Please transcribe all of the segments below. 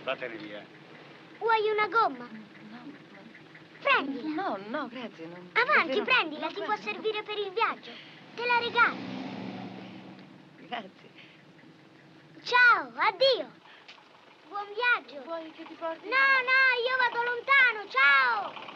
Vattene via. Vuoi una gomma? No. Prendila. No, grazie. Non, Avanti, davvero, prendila, no, ti può guarda. servire per il viaggio. Te la regalo. Grazie. Ciao, addio. Buon viaggio. Vuoi che ti porti? No, io vado lontano, ciao.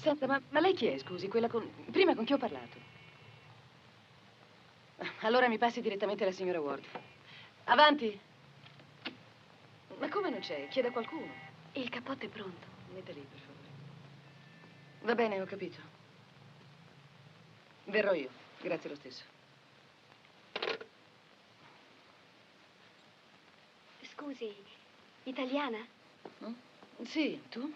Senta, ma lei chi è, scusi? Quella con... Prima con chi ho parlato? Allora mi passi direttamente la signora Ward. Avanti. Ma come non c'è? Chieda a qualcuno. Il cappotto è pronto. Metta lì, per favore. Va bene, ho capito. Verrò io. Grazie lo stesso. Scusi, Italiana? Mm? Sì, tu?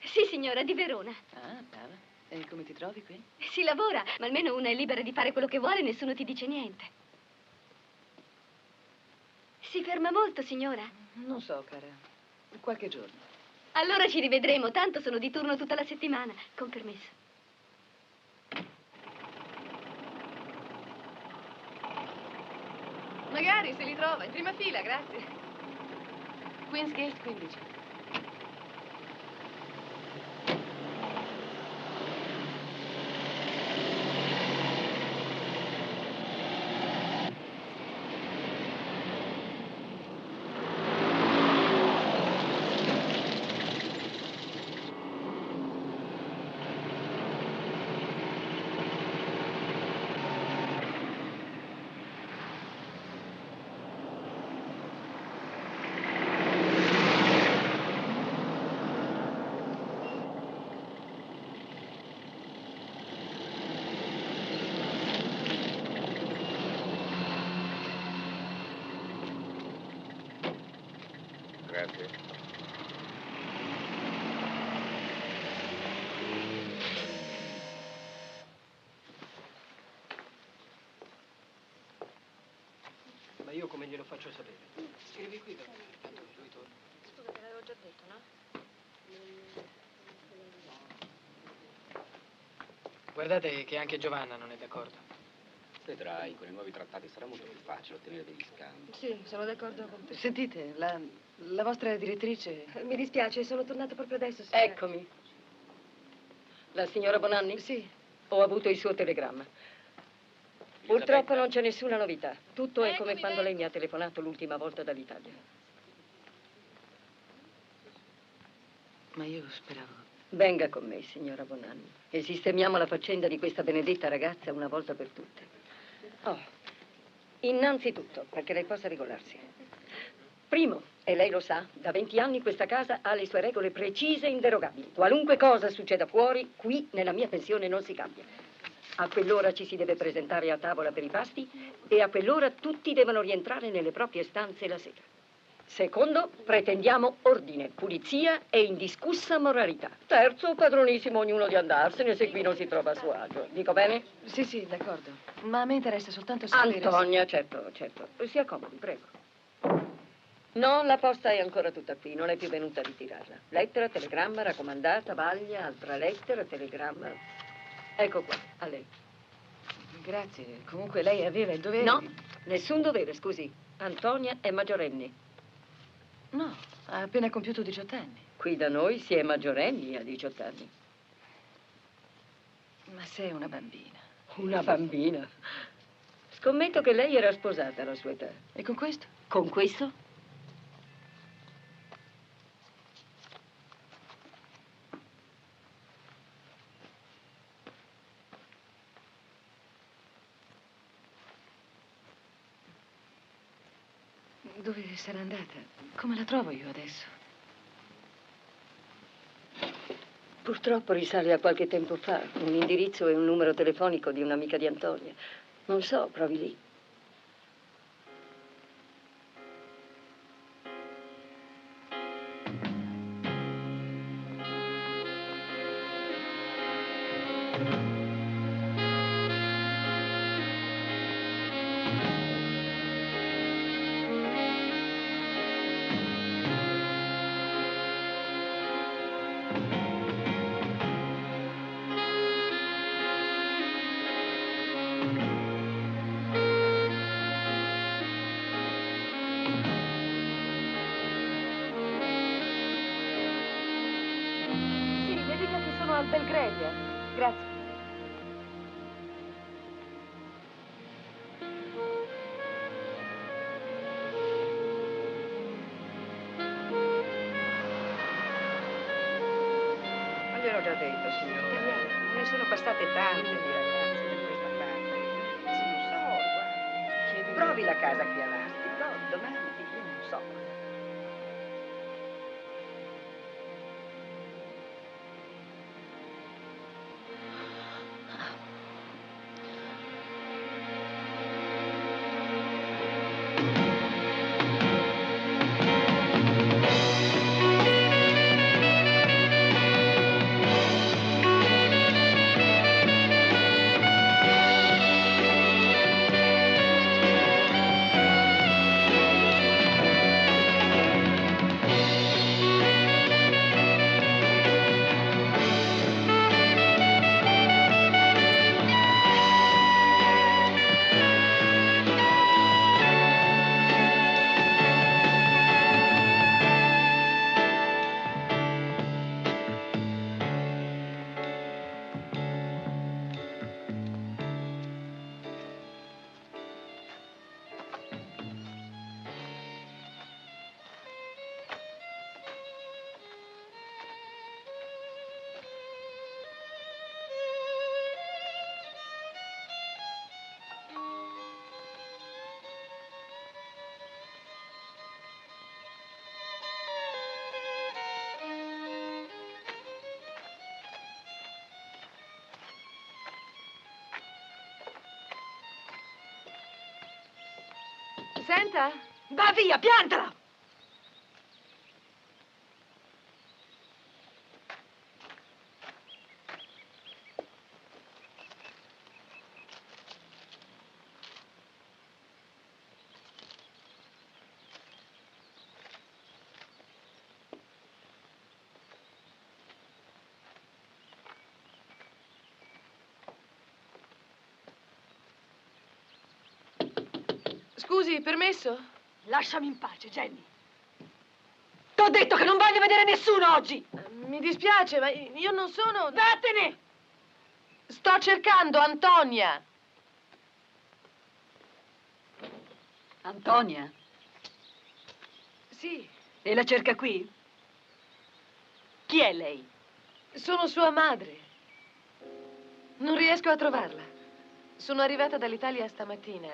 Sì, signora, di Verona. Ah, brava. E come ti trovi qui? Si lavora, ma almeno una è libera di fare quello che vuole e nessuno ti dice niente. Si ferma molto, signora? Non so, cara. Qualche giorno. Allora ci rivedremo, tanto sono di turno tutta la settimana, con permesso. Magari se li trova, in prima fila, grazie. Queen's Gate 15. Grazie. Ma io come glielo faccio sapere? Scrivi qui, però. Tanto lui torna. Scusa, te l'avevo già detto, no? Guardate che anche Giovanna non è d'accordo. Vedrai, con i nuovi trattati sarà molto più facile ottenere degli scambi. Sì, sono d'accordo con te. Sentite, la vostra direttrice... Mi dispiace, sono tornato proprio adesso, signora. Eccomi. La signora Bonanni? Sì. Ho avuto il suo telegramma. Purtroppo non c'è nessuna novità. Tutto è come quando lei mi ha telefonato l'ultima volta dall'Italia. Ma io speravo... Venga con me, signora Bonanni, e sistemiamo la faccenda di questa benedetta ragazza una volta per tutte. Oh, innanzitutto, perché lei possa regolarsi. Primo, e lei lo sa, da 20 anni questa casa ha le sue regole precise e inderogabili. Qualunque cosa succeda fuori, qui nella mia pensione non si cambia. A quell'ora ci si deve presentare a tavola per i pasti e a quell'ora tutti devono rientrare nelle proprie stanze la sera. Secondo, pretendiamo ordine, pulizia e indiscussa moralità. Terzo, padronissimo ognuno di andarsene se qui non si trova a suo agio. Dico bene? Sì, sì, d'accordo. Ma a me interessa soltanto sapere... Antonia, certo, certo. Si accomodi, prego. No, la posta è ancora tutta qui, non è più venuta a ritirarla. Lettera, telegramma, raccomandata, vaglia, altra lettera, telegramma. Ecco qua, a lei. Grazie. Comunque lei aveva il dovere... No, nessun dovere, scusi. Antonia è maggiorenne. No, ha appena compiuto 18 anni. Qui da noi si è maggiorenni a 18 anni. Ma sei una bambina. Una bambina. Scommetto che lei era sposata alla sua età. E con questo? Con questo? Dove sarà andata? Come la trovo io adesso? Purtroppo risale a qualche tempo fa. Un indirizzo e un numero telefonico di un'amica di Antonia. Non so, provi lì. Sì, le dica che sono al Belgravia. Grazie. Ma gliel'ho già detto, signore. Ne sono passate tante di ragazze da questa parte. Sì, non so, guardi. Provi la casa qui a Asti, no, domani, io non so. Senta? Va via, piantala! Scusi, permesso? Lasciami in pace, Jenny. T'ho detto che non voglio vedere nessuno oggi! Mi dispiace, ma io non sono... Vattene! Sto cercando Antonia. Antonia? Sì, E la cerca qui? Chi è lei? sono sua madre. Non riesco a trovarla. Sono arrivata dall'Italia stamattina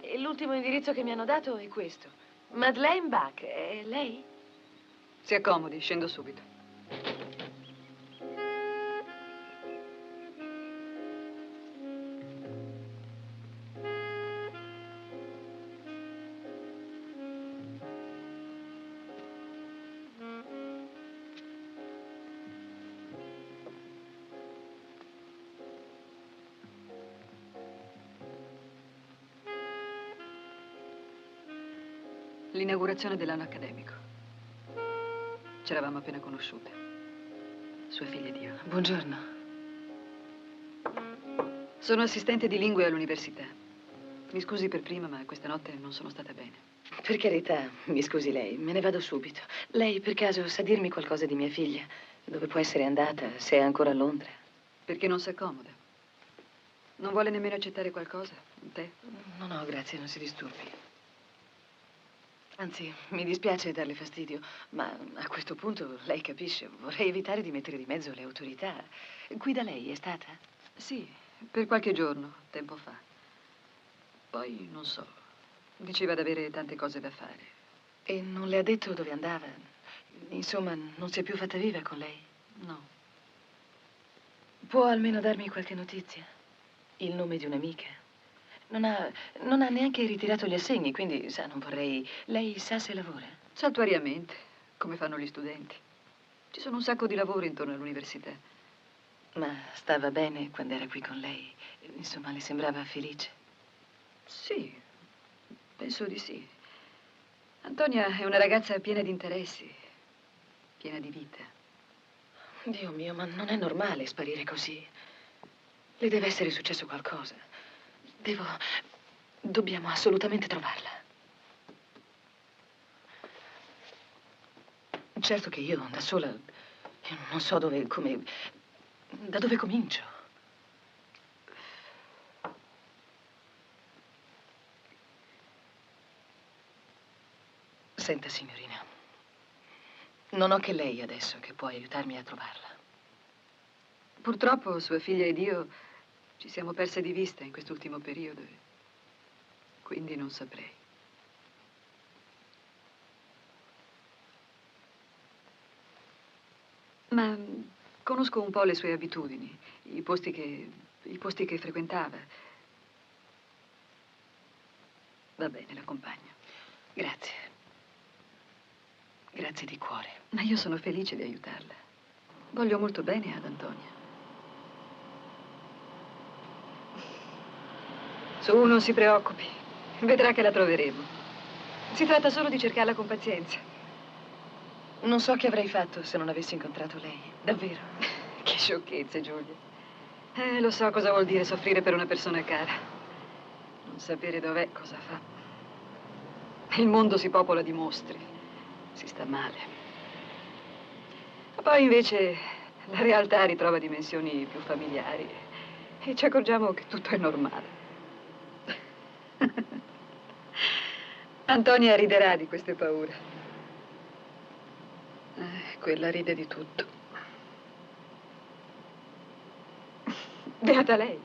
e l'ultimo indirizzo che mi hanno dato è questo. Madeleine Bach, è lei? Si accomodi, scendo subito. L'inaugurazione dell'anno accademico. Ci eravamo appena conosciute. Sua figlia ed io. Buongiorno. Sono assistente di lingue all'università. Mi scusi per prima, ma questa notte non sono stata bene. Per carità, mi scusi lei, me ne vado subito. Lei per caso sa dirmi qualcosa di mia figlia? Dove può essere andata? Se è ancora a Londra? Perché non si accomoda? Non vuole nemmeno accettare qualcosa? Un tè? No, grazie, non si disturbi. Anzi, mi dispiace darle fastidio, ma a questo punto, lei capisce, vorrei evitare di mettere di mezzo le autorità. Qui da lei è stata? Sì, per qualche giorno, tempo fa. Poi, non so, diceva d'avere tante cose da fare. E non le ha detto dove andava? Insomma, non si è più fatta viva con lei? No. Può almeno darmi qualche notizia? Il nome di un'amica? Non ha neanche ritirato gli assegni, quindi, sa, non vorrei... Lei sa se lavora? Saltuariamente, come fanno gli studenti. Ci sono un sacco di lavori intorno all'università. Ma stava bene quando era qui con lei? Insomma, le sembrava felice? Sì, penso di sì. Antonia è una ragazza piena di interessi, piena di vita. Dio mio, ma non è normale sparire così. Le deve essere successo qualcosa. Dobbiamo assolutamente trovarla. Certo che io, da sola, non so da dove comincio. Senta, signorina, non ho che lei adesso che può aiutarmi a trovarla. Purtroppo sua figlia ed io ci siamo perse di vista in quest'ultimo periodo, quindi non saprei. Ma conosco un po' le sue abitudini, i posti che frequentava. Va bene, l'accompagno. Grazie. Grazie di cuore. Ma io sono felice di aiutarla. Voglio molto bene ad Antonia. Su, non si preoccupi. Vedrà che la troveremo. Si tratta solo di cercarla con pazienza. Non so che avrei fatto se non avessi incontrato lei. Davvero. Che sciocchezze, Giulia. Lo so cosa vuol dire soffrire per una persona cara. Non sapere dov'è, cosa fa. Il mondo si popola di mostri. Si sta male. Ma poi invece la realtà ritrova dimensioni più familiari e ci accorgiamo che tutto è normale. Antonia riderà di queste paure. Quella ride di tutto. Beata lei.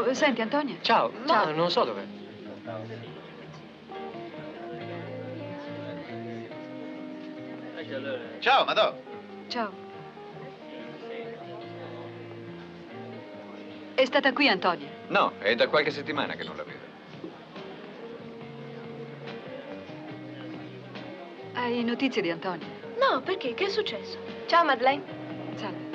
Oh, senti, Antonia. Ciao. Ciao. No, non so dov'è. Ciao, Madò. Ciao. È stata qui, Antonia? No, è da qualche settimana che non la vedo. Hai notizie di Antonia? No, perché? Che è successo? Ciao, Madeleine. Salve.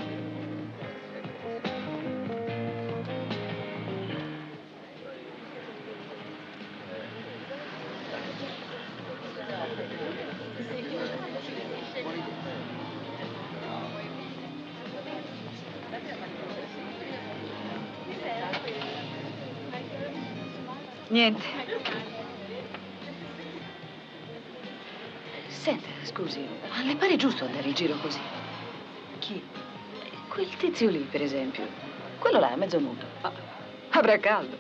Niente. Senta, scusi, ma le pare giusto andare in giro così? Chi? Quel tizio lì, per esempio. Quello là, mezzo nudo. Avrà caldo.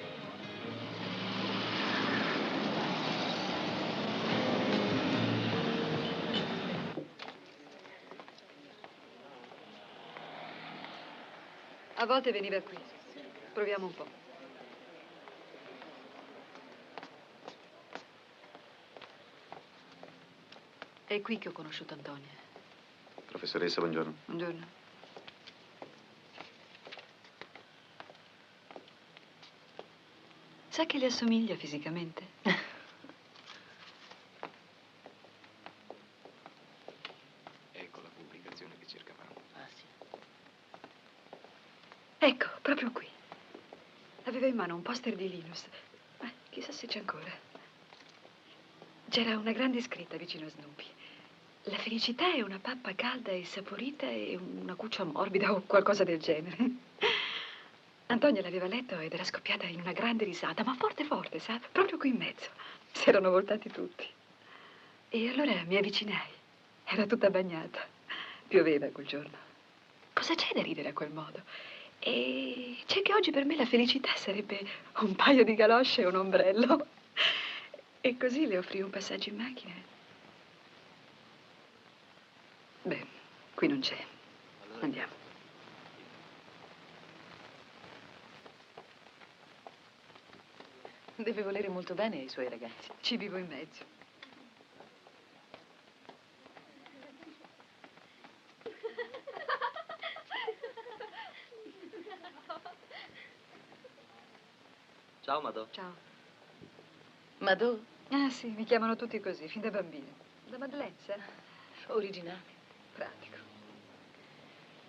A volte veniva qui. Proviamo un po'. È qui che ho conosciuto Antonia. Professoressa, buongiorno. Buongiorno. Sa che le assomiglia fisicamente? Ecco la pubblicazione che cercavamo. Ah, sì. Ecco, proprio qui. Aveva in mano un poster di Linus. Chissà se c'è ancora. C'era una grande scritta vicino a Snoopy. La felicità è una pappa calda e saporita e una cuccia morbida o qualcosa del genere. Antonia l'aveva letto ed era scoppiata in una grande risata, ma forte forte, sa? Proprio qui in mezzo. Si erano voltati tutti. E allora mi avvicinai. Era tutta bagnata. Pioveva quel giorno. Cosa c'è da ridere a quel modo? E c'è che oggi per me la felicità sarebbe un paio di galosce e un ombrello. E così le offrì un passaggio in macchina. Beh, qui non c'è. Andiamo. Deve volere molto bene ai suoi ragazzi. Ci vivo in mezzo. Ciao, Madò. Ciao. Madò, Ah sì, mi chiamano tutti così, fin da bambina. Da Madeleine, sa? originale. Pratico.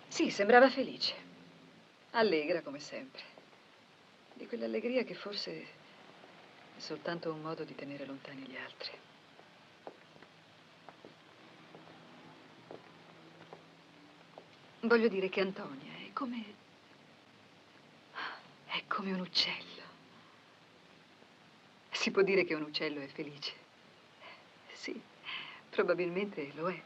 Sì, sembrava felice. Allegra come sempre. Di quell'allegria che forse è soltanto un modo di tenere lontani gli altri. Voglio dire che Antonia è come... è come un uccello. Si può dire che un uccello è felice? Sì, probabilmente lo è.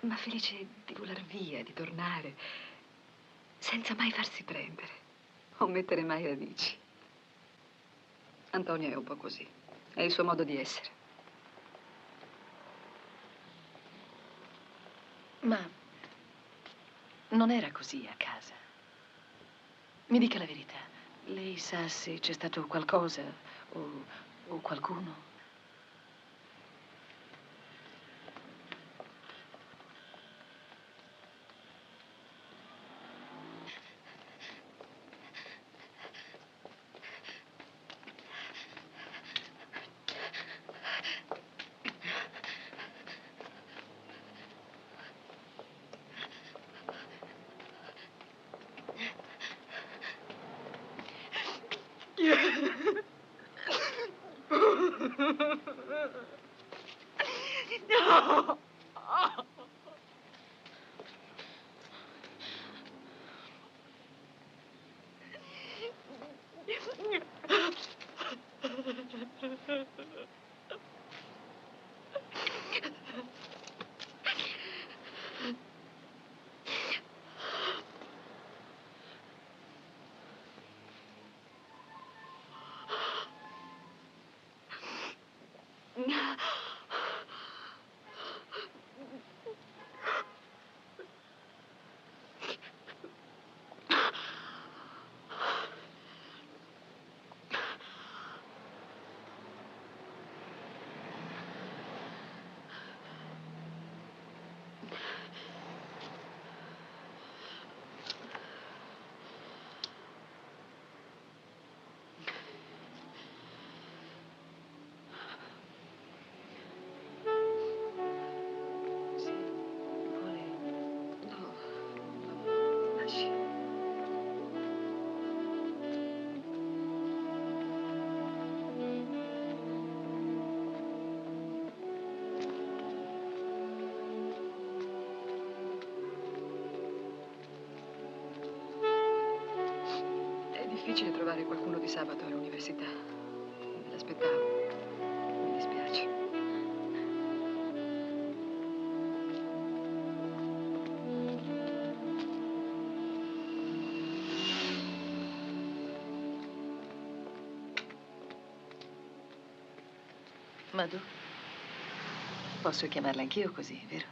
Ma felice di volar via, di tornare, senza mai farsi prendere o mettere mai radici. Antonia è un po' così. È il suo modo di essere. Ma non era così a casa. Mi dica la verità. Lei sa se c'è stato qualcosa o qualcuno? No! difficile trovare qualcuno di sabato all'università. Me l'aspettavo. Mi dispiace. Madù, posso chiamarla anch'io così, vero?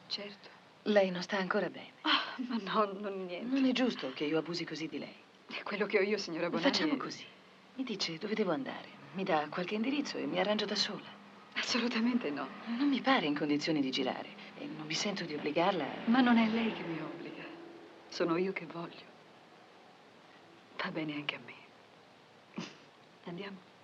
Certo. Lei non sta ancora bene. Ah, ma no, non niente. Non è giusto che io abusi così di lei. È quello che ho io, signora Bonanni. Facciamo così. Mi dice dove devo andare. Mi dà qualche indirizzo e mi arrangio da sola. Assolutamente no. Non mi pare in condizioni di girare e non mi sento di obbligarla. Ma non è lei che mi obbliga. Sono io che voglio. Va bene anche a me. Andiamo.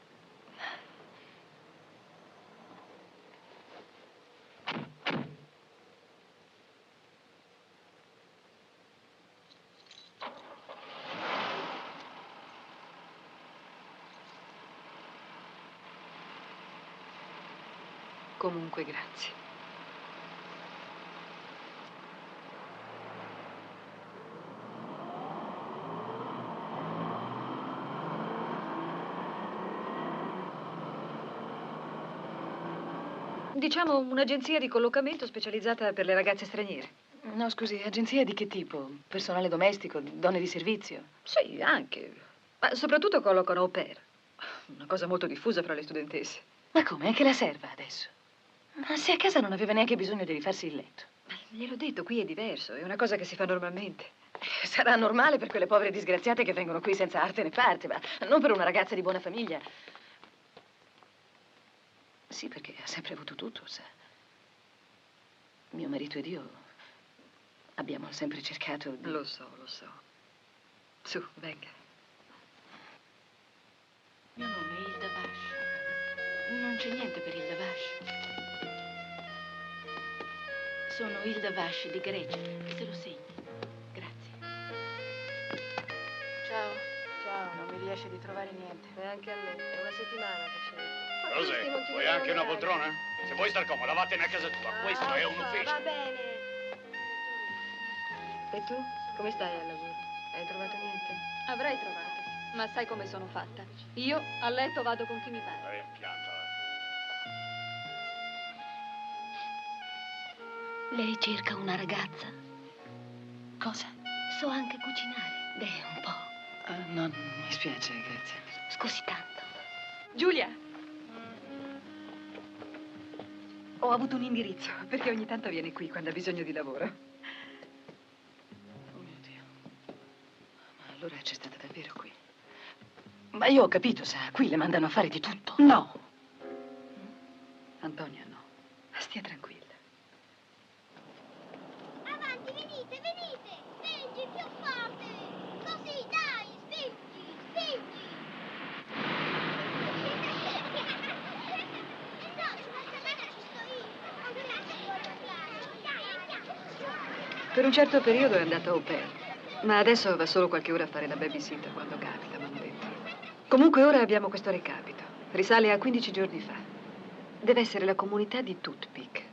Comunque, grazie. Diciamo un'agenzia di collocamento specializzata per le ragazze straniere. No, scusi, agenzia di che tipo? Personale domestico, donne di servizio? Sì, anche. Ma soprattutto collocano au pair. Una cosa molto diffusa fra le studentesse. Ma come? È che la serva adesso? Ma se a casa non aveva neanche bisogno di rifarsi il letto. Gliel'ho detto, qui è diverso, è una cosa che si fa normalmente. Sarà normale per quelle povere disgraziate che vengono qui senza arte né parte, ma non per una ragazza di buona famiglia. Sì, perché ha sempre avuto tutto, sa. Mio marito ed io abbiamo sempre cercato di... Lo so, lo so. Su, venga. Mio nome è Hilda Vash. Non c'è niente per Hilda Vash. Sono Hilda Vash di Grecia, se lo segni. Grazie. Ciao. Ciao, non mi riesce di trovare niente. E anche a me, è una settimana che c'è. Cos'è? Vuoi anche una poltrona? Se vuoi star comoda, vattene a casa tua. Questo è un ufficio. Va bene. E tu? Come stai al lavoro? Hai trovato niente? Avrei trovato, ma sai come sono fatta. Io a letto vado con chi mi pare. Piantala. Lei cerca una ragazza? Cosa? So anche cucinare. Beh, un po'. No, mi spiace, grazie. Scusi tanto. Giulia! Ho avuto un indirizzo, perché ogni tanto viene qui quando ha bisogno di lavoro. Oh mio Dio. Ma allora c'è stata davvero qui. Ma io ho capito, sa, qui le mandano a fare di tutto. No. Antonia, no. Stia tranquilla. Avanti, venite, venite! Spingi più forte! Così, dai, spingi, spingi! No, sulla scaletta ci sto io! Dai, andiamo! Per un certo periodo è andata au pair, ma adesso va solo qualche ora a fare la babysitter quando capita, mi hanno detto. Comunque ora abbiamo questo recapito. Risale a 15 giorni fa. Deve essere la comunità di Toothpick.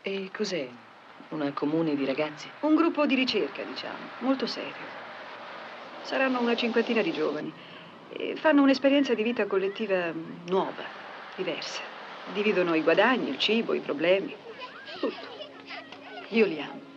E cos'è? Una comune di ragazzi? Un gruppo di ricerca, diciamo, molto serio. Saranno una cinquantina di giovani e fanno un'esperienza di vita collettiva nuova, diversa. Dividono i guadagni, il cibo, i problemi, tutto. Io li amo.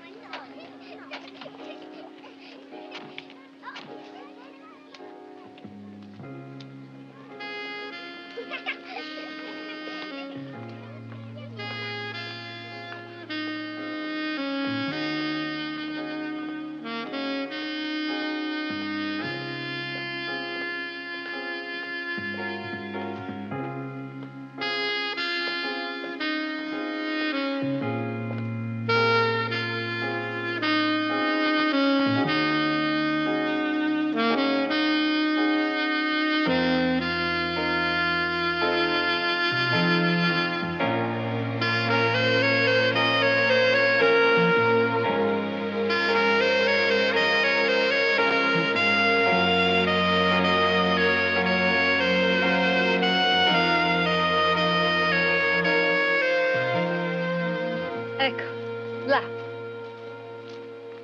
Ecco, là.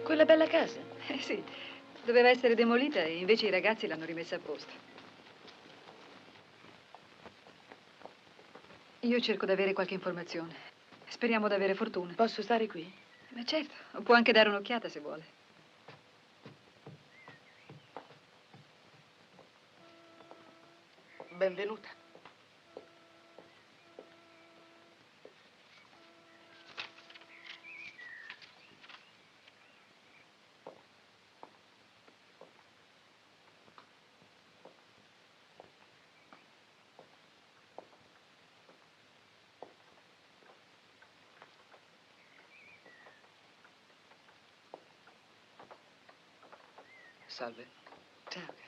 Quella bella casa. Sì, doveva essere demolita e invece i ragazzi l'hanno rimessa a posto. Io cerco di avere qualche informazione. Speriamo di avere fortuna. Posso stare qui? Ma certo, può anche dare un'occhiata se vuole. Benvenuta. Salve. Ciao, caro.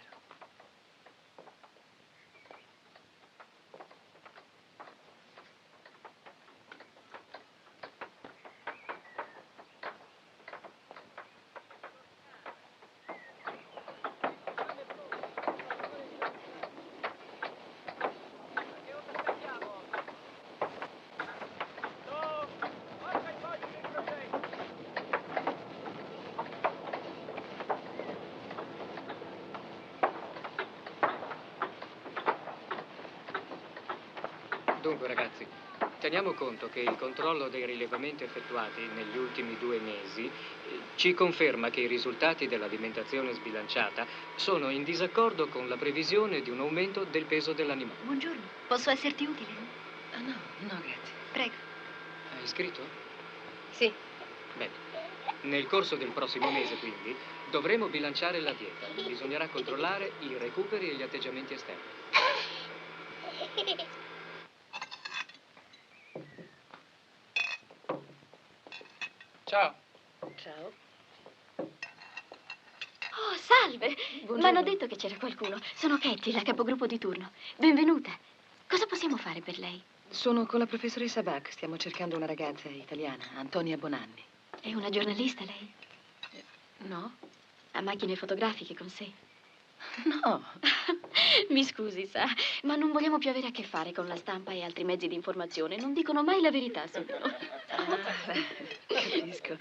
Dunque, ragazzi, teniamo conto che il controllo dei rilevamenti effettuati negli ultimi 2 mesi ci conferma che i risultati dell'alimentazione sbilanciata sono in disaccordo con la previsione di un aumento del peso dell'animale. Buongiorno, posso esserti utile? Ah, no, no, grazie. Prego. Hai scritto? Sì. Bene. Nel corso del prossimo mese, quindi, dovremo bilanciare la dieta. Bisognerà controllare i recuperi e gli atteggiamenti esterni. Ciao. Ciao. Oh, salve! Buongiorno. M'hanno detto che c'era qualcuno. Sono Katie, la capogruppo di turno. Benvenuta. Cosa possiamo fare per lei? Sono con la professoressa Bach. Stiamo cercando una ragazza italiana, Antonia Bonanni. È una giornalista lei? No? Ha macchine fotografiche con sé? No. Mi scusi, sa, ma non vogliamo più avere a che fare con la stampa e altri mezzi di informazione. Non dicono mai la verità su di noi. Capisco.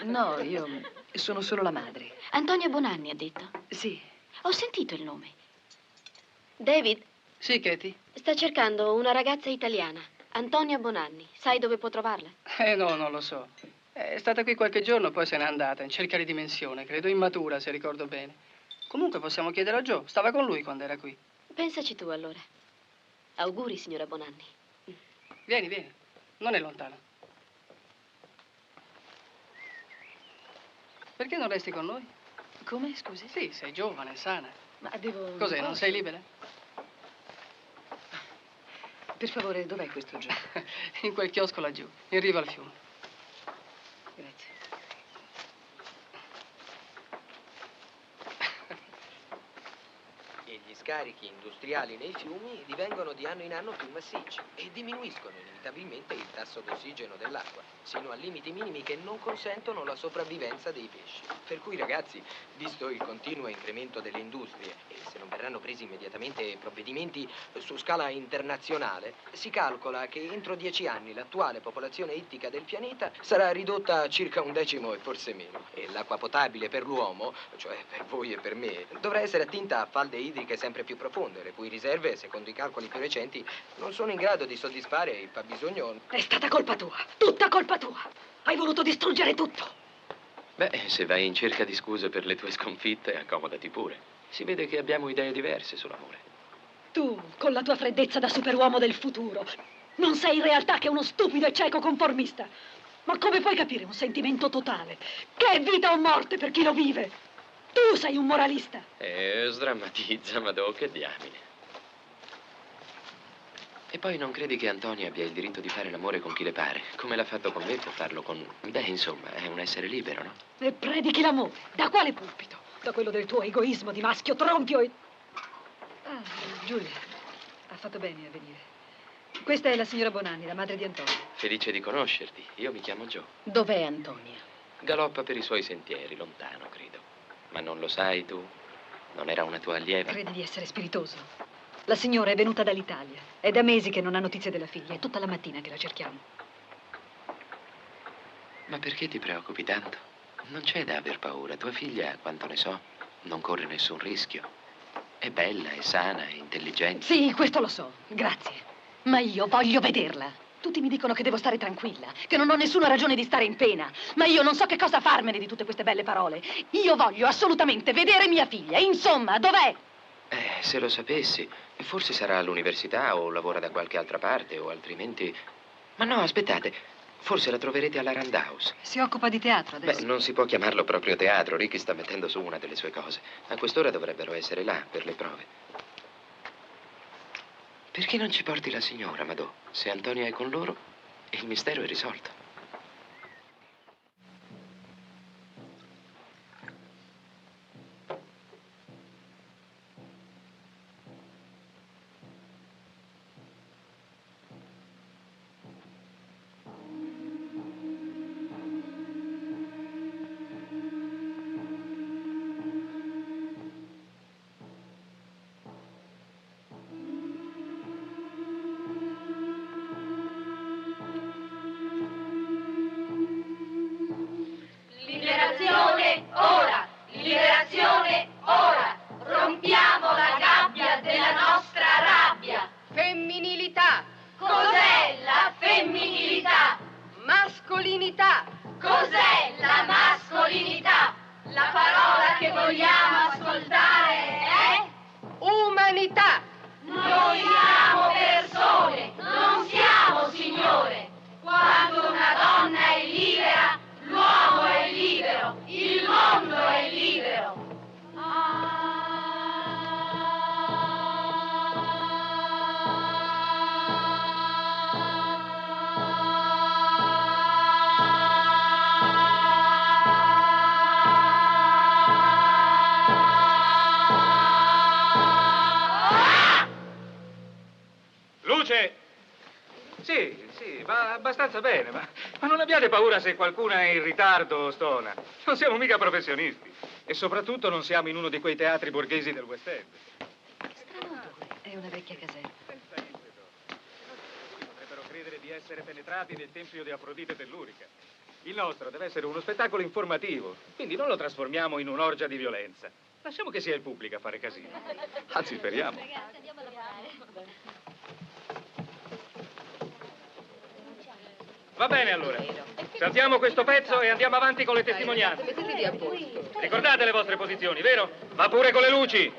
No, io sono solo la madre. Antonia Bonanni ha detto. Sì. Ho sentito il nome. David, Sì, Katie? sta cercando una ragazza italiana, Antonia Bonanni. Sai dove può trovarla? No, non lo so. È stata qui qualche giorno, poi se n'è andata, in cerca di dimensione, credo immatura, se ricordo bene. Comunque possiamo chiedere a Joe, stava con lui quando era qui. Pensaci tu, allora. Auguri, signora Bonanni. Vieni, vieni, non è lontano. Perché non resti con noi? Come, scusi? Sì, sei giovane, sana. Ma devo... Cos'è, non sei libera? Per favore, dov'è questo gioco? In quel chiosco laggiù, in riva al fiume. Grazie. E gli scarichi industriali nei fiumi divengono di anno in anno più massicci e diminuiscono inevitabilmente il tasso d'ossigeno dell'acqua, sino a limiti minimi che non consentono la sopravvivenza dei pesci. Per cui, ragazzi, visto il continuo incremento delle industrie e se non verranno presi immediatamente provvedimenti su scala internazionale, si calcola che entro 10 anni l'attuale popolazione ittica del pianeta sarà ridotta a circa 1/10 e forse meno. E l'acqua potabile per l'uomo, cioè per voi e per me, dovrà essere attinta a falde idriche sempre più profonde, le cui riserve, secondo i calcoli più recenti, non sono in grado di soddisfare il fabbisogno. È stata colpa tua, tutta colpa tua. Hai voluto distruggere tutto. Beh, se vai in cerca di scuse per le tue sconfitte, accomodati pure. Si vede che abbiamo idee diverse sull'amore. Tu, con la tua freddezza da superuomo del futuro, non sei in realtà che uno stupido e cieco conformista. Ma come puoi capire un sentimento totale? Che è vita o morte per chi lo vive? Tu sei un moralista. Sdrammatizza, Madò, che diamine. E poi non credi che Antonia abbia il diritto di fare l'amore con chi le pare? Come l'ha fatto con me, può farlo con... Beh, insomma, è un essere libero, no? E predichi l'amore. Da quale pulpito? Da quello del tuo egoismo di maschio trompio e... Ah, Giulia, ha fatto bene a venire. Questa è la signora Bonanni, la madre di Antonio. Felice di conoscerti. Io mi chiamo Joe. Dov'è Antonia? Galoppa per i suoi sentieri, lontano, credo. Ma non lo sai tu? Non era una tua allieva? Credi di essere spiritoso? La signora è venuta dall'Italia. È da mesi che non ha notizie della figlia. È tutta la mattina che la cerchiamo. Ma perché ti preoccupi tanto? Non c'è da aver paura. Tua figlia, quanto ne so, non corre nessun rischio. È bella, è sana, è intelligente. Sì, questo lo so, grazie. Ma io voglio vederla. Tutti mi dicono che devo stare tranquilla, che non ho nessuna ragione di stare in pena. Ma io non so che cosa farmene di tutte queste belle parole. Io voglio assolutamente vedere mia figlia. Insomma, dov'è? Se lo sapessi, forse sarà all'università o lavora da qualche altra parte o altrimenti... Ma no, aspettate, forse la troverete alla Rand House. Si occupa di teatro adesso. Beh, non si può chiamarlo proprio teatro. Ricky sta mettendo su una delle sue cose. A quest'ora dovrebbero essere là per le prove. Perché non ci porti la signora, Madò? Se Antonia è con loro, il mistero è risolto. Liberazione ora! Liberazione ora! Rompiamo la gabbia della nostra rabbia! Femminilità! Cos'è la femminilità? Mascolinità! Cos'è la mascolinità? La parola che vogliamo ascoltare è... Umanità! Noi siamo persone, non siamo signore! Quando una donna è libera, l'uomo è libero, il mondo è libero. Luce! Sì, va abbastanza bene, ma non abbiate paura se qualcuna è in ritardo o stona. Non siamo mica professionisti. E soprattutto non siamo in uno di quei teatri borghesi del West End. È una vecchia casetta. Senza impeto. I nostri lettori potrebbero credere di essere penetrati nel tempio di Afrodite tellurica. Il nostro deve essere uno spettacolo informativo, quindi non lo trasformiamo in un'orgia di violenza. Lasciamo che sia il pubblico a fare casino. Anzi, speriamo. Ragazzi, andiamo a lavorare. Va bene allora. Saltiamo questo pezzo e andiamo avanti con le testimonianze. Mettetevi a posto. Ricordate le vostre posizioni, vero? Va pure con le luci.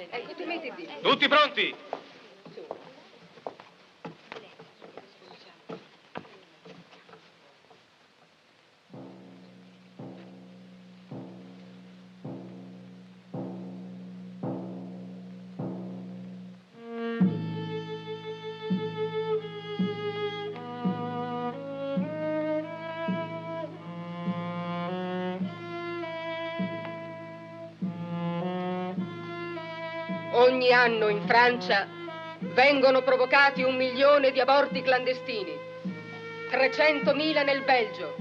Ecco, ti mettiti. Tutti pronti? Ogni anno in Francia vengono provocati 1 milione di aborti clandestini, 300.000 nel Belgio,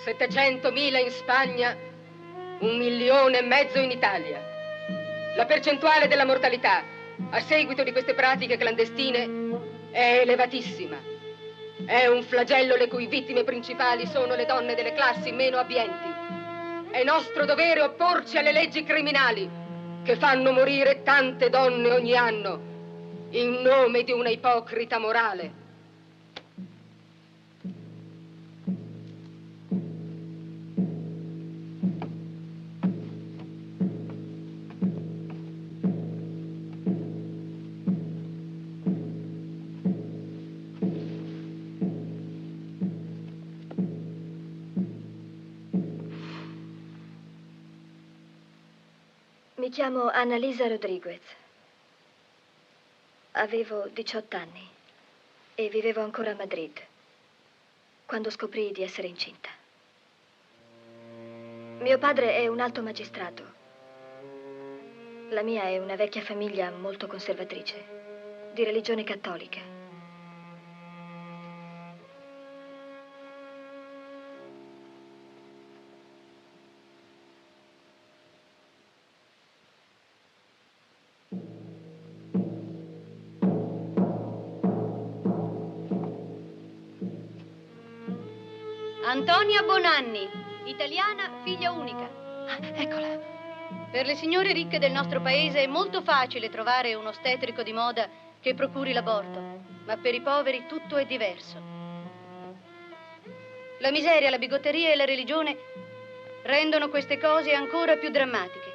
700.000 in Spagna, 1,5 milioni in Italia. La percentuale della mortalità a seguito di queste pratiche clandestine è elevatissima. È un flagello le cui vittime principali sono le donne delle classi meno abbienti. È nostro dovere opporci alle leggi criminali che fanno morire tante donne ogni anno in nome di una ipocrita morale. Mi chiamo Annalisa Rodriguez. Avevo 18 anni e vivevo ancora a Madrid quando scoprii di essere incinta. Mio padre è un alto magistrato. La mia è una vecchia famiglia molto conservatrice, di religione cattolica. Antonia Bonanni, italiana, figlia unica. Eccola. Per le signore ricche del nostro paese è molto facile trovare un ostetrico di moda che procuri l'aborto, ma per i poveri tutto è diverso. La miseria, la bigotteria e la religione rendono queste cose ancora più drammatiche.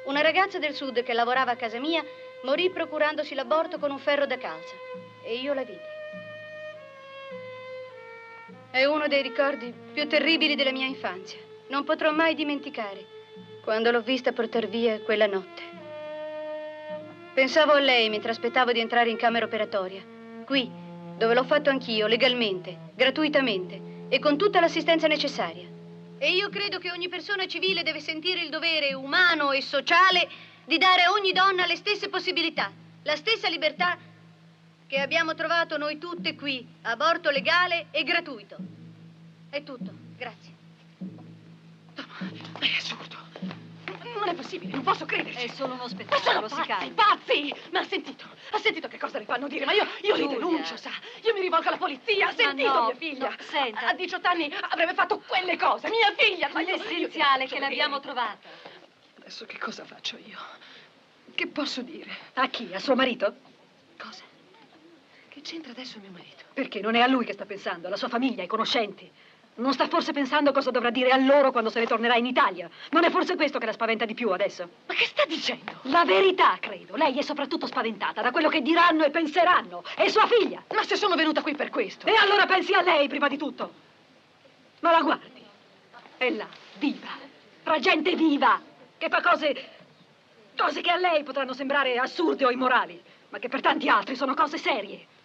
Una ragazza del sud che lavorava a casa mia morì procurandosi l'aborto con un ferro da calza e io la vidi. È uno dei ricordi più terribili della mia infanzia. Non potrò mai dimenticare quando l'ho vista portar via quella notte. Pensavo a lei mentre aspettavo di entrare in camera operatoria, qui, dove l'ho fatto anch'io, legalmente, gratuitamente e con tutta l'assistenza necessaria. E io credo che ogni persona civile deve sentire il dovere umano e sociale di dare a ogni donna le stesse possibilità, la stessa libertà che abbiamo trovato noi tutte qui, aborto legale e gratuito. È tutto, grazie. È assurdo. Non è possibile, non posso crederci. È solo uno Ma spettacolo, sono si calmi. pazzi! Ma ha sentito che cosa le fanno dire? Ma io li Giulia. denuncio, sa? Io mi rivolgo alla polizia, ha sentito no, mia figlia? no, senta. A 18 anni avrebbe fatto quelle cose, mia figlia! Ma L'essenziale che l'abbiamo trovata. Adesso che cosa faccio io? Che posso dire? A chi? A suo marito? Cosa? Che c'entra adesso mio marito? Perché non è a lui che sta pensando, alla sua famiglia, ai conoscenti. Non sta forse pensando cosa dovrà dire a loro quando se ne tornerà in Italia? Non è forse questo che la spaventa di più adesso? Ma che sta dicendo? La verità, credo. Lei è soprattutto spaventata da quello che diranno e penseranno. È sua figlia. Ma se sono venuta qui per questo. E allora pensi a lei prima di tutto. Ma la guardi. È là, viva. Tra gente viva. Che fa cose che a lei potranno sembrare assurde o immorali, ma che per tanti altri sono cose serie.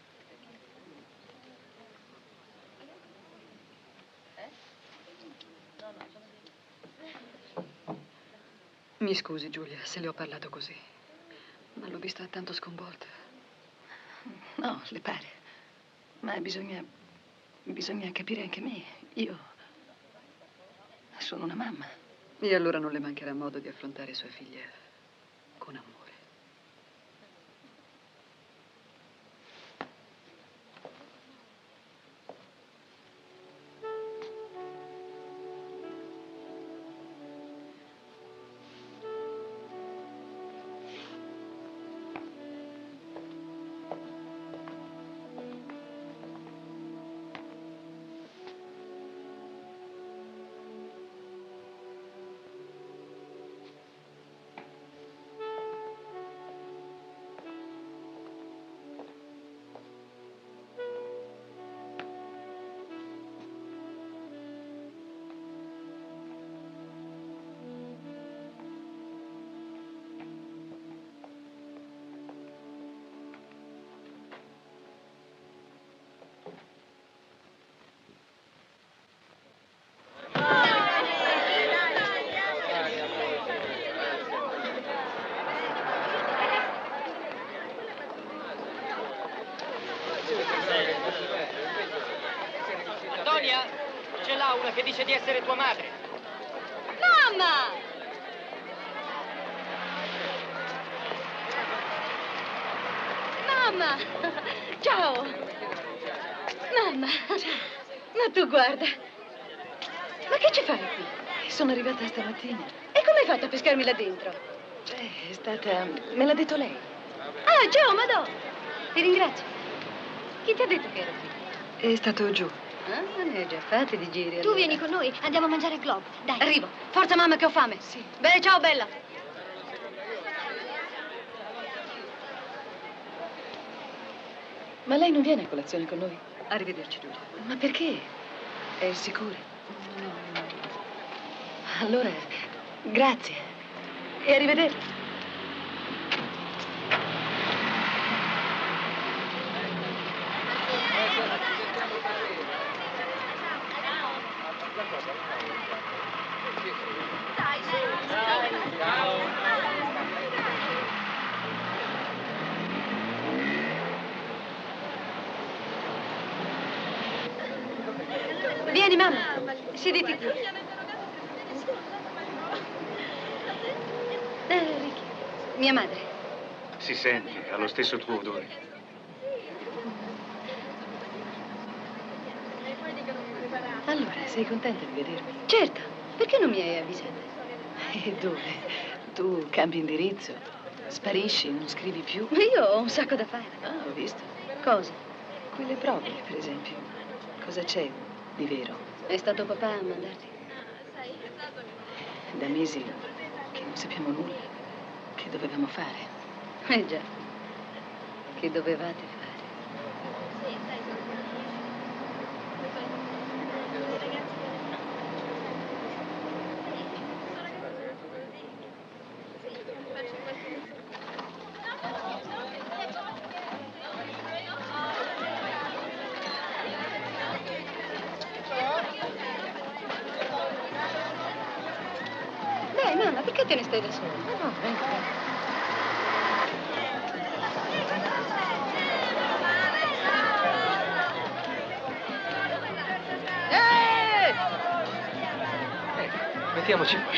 Mi scusi, Giulia, se le ho parlato così, ma l'ho vista tanto sconvolta. No, le pare. Ma bisogna capire anche me. Io sono una mamma. E allora non le mancherà modo di affrontare sua figlia con amore. Antonia, c'è Laura che dice di essere tua madre. Mamma! Mamma! Ciao! Mamma! Ma tu guarda! Ma che ci fai qui? Sono arrivata stamattina. E come hai fatto a pescarmi là dentro? È stata... me l'ha detto lei. Ah, ciao, Madò! Ti ringrazio. Chi ti ha detto che ero qui? È stato giù. Ah, ne ho già fatti di giri. Tu vieni con noi, andiamo a mangiare il globo. Dai. Arrivo. Forza, mamma, che ho fame. Sì. Beh, ciao, bella. Ma lei non viene a colazione con noi? Arrivederci, Giulia. Ma perché? È sicura? No. Allora, grazie. E arrivederci. Vieni, mamma. Siediti qui. Ricky, mia madre. Si sente, ha lo stesso tuo odore. Allora, sei contenta di vedermi? Certo, perché non mi hai avvisata? E dove? Tu cambi indirizzo, sparisci, non scrivi più. Ma io ho un sacco da fare. Ah, ho visto. Cosa? Quelle prove, per esempio. Cosa c'è di vero? È stato papà a mandarti? Da mesi che non sappiamo nulla. Che dovevamo fare? Già. Che dovevate fare? Dai, mamma, perché te ne stai da sola? No, venga. Mettiamoci qua.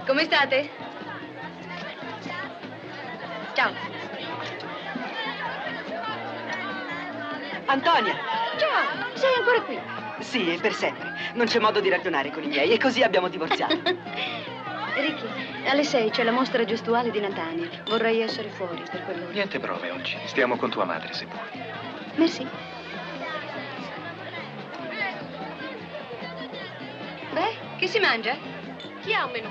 Come state? Ciao. Antonia! Ciao, sei ancora qui? Sì, per sempre. Non c'è modo di ragionare con i miei e così abbiamo divorziato. Ricky, alle 6 c'è la mostra gestuale di Nathaniel. Vorrei essere fuori per quell'ora. Niente prove oggi. Stiamo con tua madre, se vuoi. Merci. Beh, che si mangia? Chi ha un menù?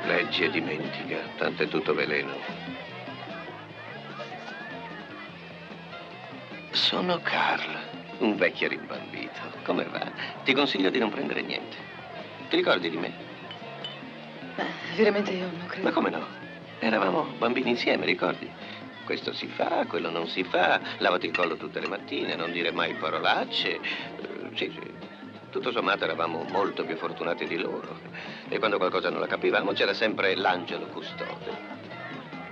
Leggi e dimentica, tanto è tutto veleno. Sono Carl, un vecchio rimbambito. Come va? Ti consiglio di non prendere niente. Ti ricordi di me? Ma veramente io non credo. Ma come no? Eravamo bambini insieme, ricordi? Questo si fa, quello non si fa, lavati il collo tutte le mattine, non dire mai parolacce. Sì, sì. Tutto sommato eravamo molto più fortunati di loro. E quando qualcosa non la capivamo c'era sempre l'angelo custode.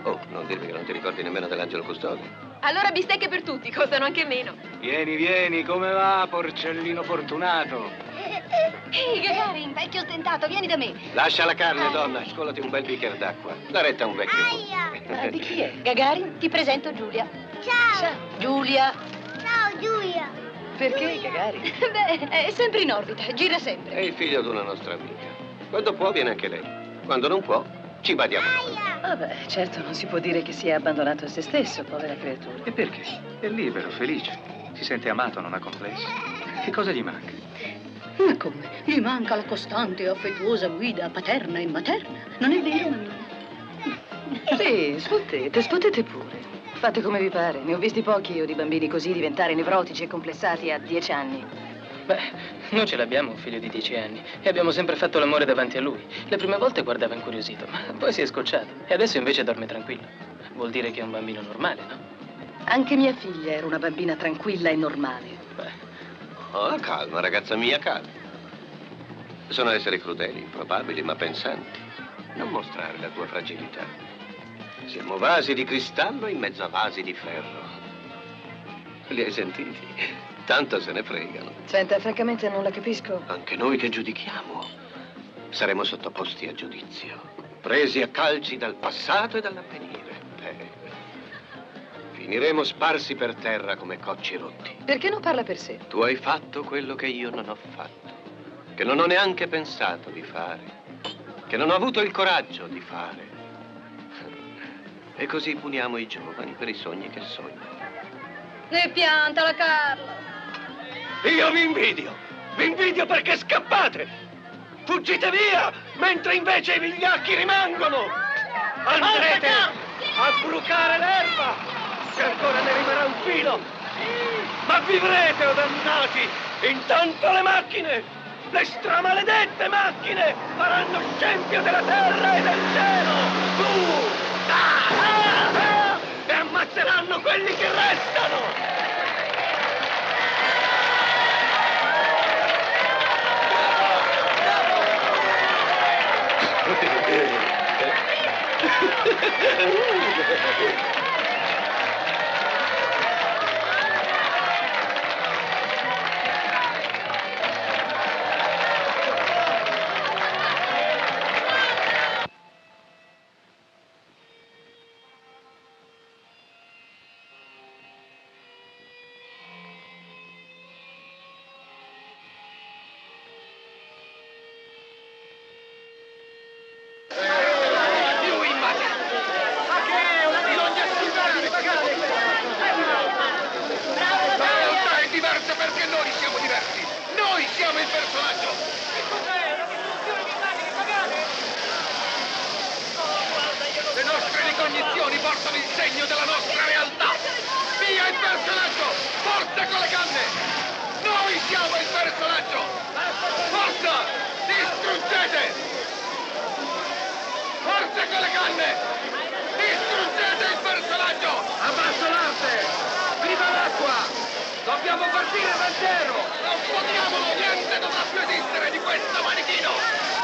Oh, non dirmi che non ti ricordi nemmeno dell'angelo custode. Allora bistecche per tutti, costano anche meno. Vieni, vieni, come va, porcellino fortunato? Ehi, Gagarin, vecchio stentato, vieni da me. Lascia la carne, donna, scolati un bel bicchiere d'acqua. La retta a un vecchio. Di chi è? Gagarin, ti presento Giulia. Ciao. Giulia. Ciao, Giulia. Perché, Gagarin? Beh, è sempre in orbita, gira sempre. È il figlio di una nostra amica. Quando può viene anche lei. Quando non può, ci badiamo noi. Vabbè, certo, non si può dire che sia abbandonato a se stesso, povera creatura. E perché? È libero, felice. Si sente amato, non ha complessi. Che cosa gli manca? Ma come? Gli manca la costante e affettuosa guida paterna e materna. Non è vero, mammina? Sì, sfottete pure. Fate come vi pare. Ne ho visti pochi io di bambini così diventare nevrotici e complessati a 10 anni. Beh, noi ce l'abbiamo un figlio di 10 anni e abbiamo sempre fatto l'amore davanti a lui. Le prime volte guardava incuriosito, ma poi si è scocciato e adesso invece dorme tranquillo. Vuol dire che è un bambino normale, no? Anche mia figlia era una bambina tranquilla e normale. Oh, calma, ragazza mia, calma. Sono esseri crudeli, improbabili, ma pensanti. Non mostrare la tua fragilità. Siamo vasi di cristallo in mezzo a vasi di ferro. Li hai sentiti? Tanto se ne fregano. Senta, francamente non la capisco. Anche noi che giudichiamo saremo sottoposti a giudizio, presi a calci dal passato e dall'avvenire. Finiremo sparsi per terra come cocci rotti. Perché non parla per sé? Tu hai fatto quello che io non ho fatto, che non ho neanche pensato di fare, che non ho avuto il coraggio di fare. E così puniamo i giovani per i sogni che sognano. Ne pianta la Carla. Io vi invidio perché scappate! Fuggite via, mentre invece i vigliacchi rimangono! Andrete a brucare l'erba, se ancora ne rimarrà un filo! Ma vivrete, o dannati! Intanto le macchine, le stramaledette macchine, faranno scempio della terra e del cielo! E ammazzeranno quelli che restano! il personaggio! Che cos'è? La distribuzione di immagini pagate? Oh, guarda, io non... Le nostre ricognizioni portano il segno della nostra realtà! Via il personaggio! Forza con le canne! Noi siamo il personaggio! Forza! Distruggete! Forza con le canne! Distruggete il personaggio! Abbassa l'arte! Viva l'acqua! Dobbiamo partire da zero! Non sfondiamolo! Niente dovrà più esistere di questo manichino!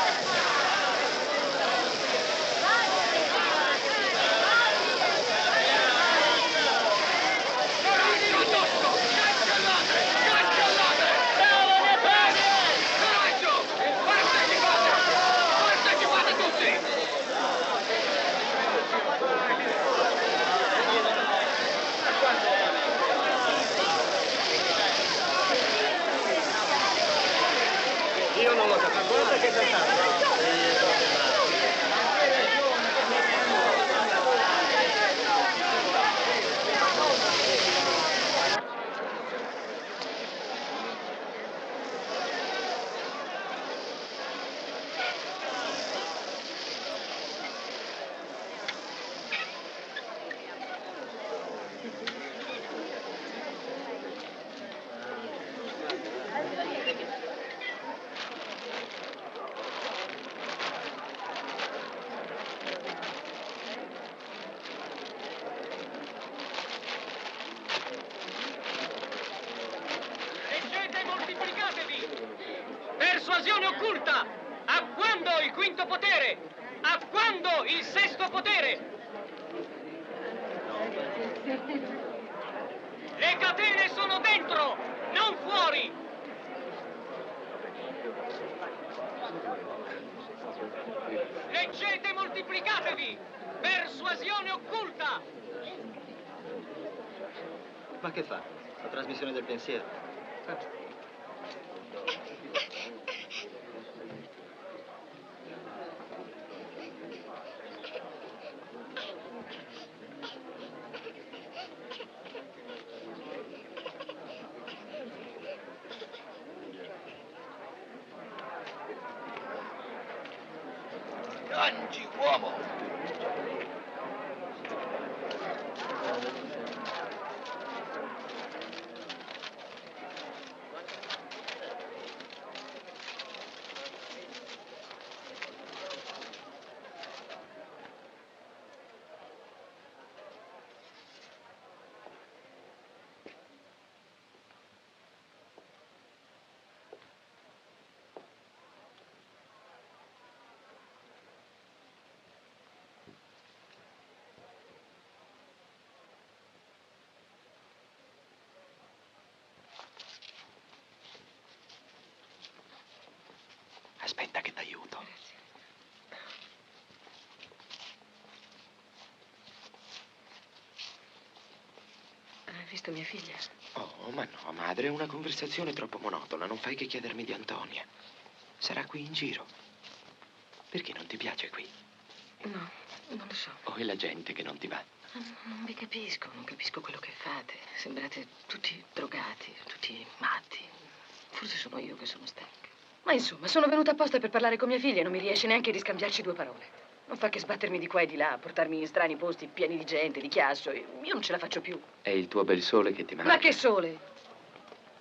Io non lo capisco. Guarda che Leggete e moltiplicatevi! Persuasione occulta! A quando il quinto potere? A quando il sesto potere? Le catene sono dentro, non fuori! Leggete e moltiplicatevi! Persuasione occulta! Ma che fa? La trasmissione del pensiero? Mangi, uomo! Aspetta che t'aiuto. Hai visto mia figlia? Oh, ma no, madre, è una conversazione troppo monotona. Non fai che chiedermi di Antonia. Sarà qui in giro. Perché non ti piace qui? No, non lo so. O è la gente che non ti va? Non vi capisco, non capisco quello che fate. Sembrate tutti drogati, tutti matti. Forse sono io che sono stanca. Ma insomma, sono venuta apposta per parlare con mia figlia e non mi riesce neanche di scambiarci due parole. Non fa che sbattermi di qua e di là, portarmi in strani posti pieni di gente, di chiasso. Io non ce la faccio più. È il tuo bel sole che ti manca. Ma che sole?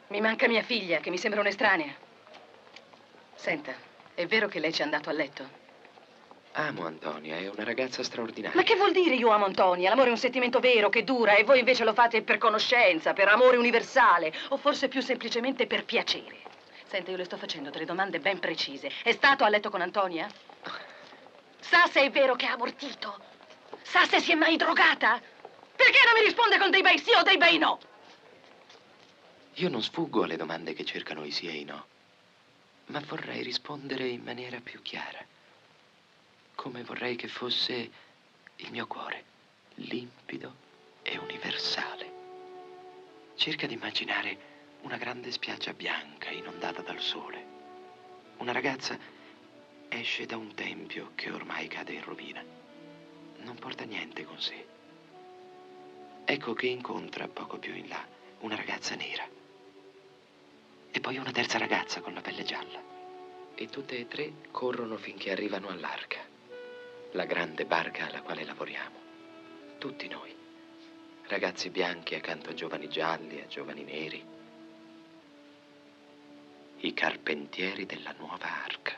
Mi manca mia figlia, che mi sembra un'estranea. Senta, è vero che lei ci è andato a letto? Amo Antonia, è una ragazza straordinaria. Ma che vuol dire io amo Antonia? L'amore è un sentimento vero, che dura, e voi invece lo fate per conoscenza, per amore universale, o forse più semplicemente per piacere. Senta, io le sto facendo delle domande ben precise. È stato a letto con Antonia? Sa se è vero che ha abortito? Sa se si è mai drogata? Perché non mi risponde con dei bei sì o dei bei no? Io non sfuggo alle domande che cercano i sì e i no, ma vorrei rispondere in maniera più chiara. Come vorrei che fosse il mio cuore, limpido e universale. Cerca di immaginare una grande spiaggia bianca inondata dal sole. Una ragazza esce da un tempio che ormai cade in rovina. Non porta niente con sé. Ecco che incontra poco più in là una ragazza nera. e poi una terza ragazza con la pelle gialla. E tutte e tre corrono finché arrivano all'Arca, la grande barca alla quale lavoriamo. Tutti noi, ragazzi bianchi accanto a giovani gialli, a giovani neri. I carpentieri della nuova Arca.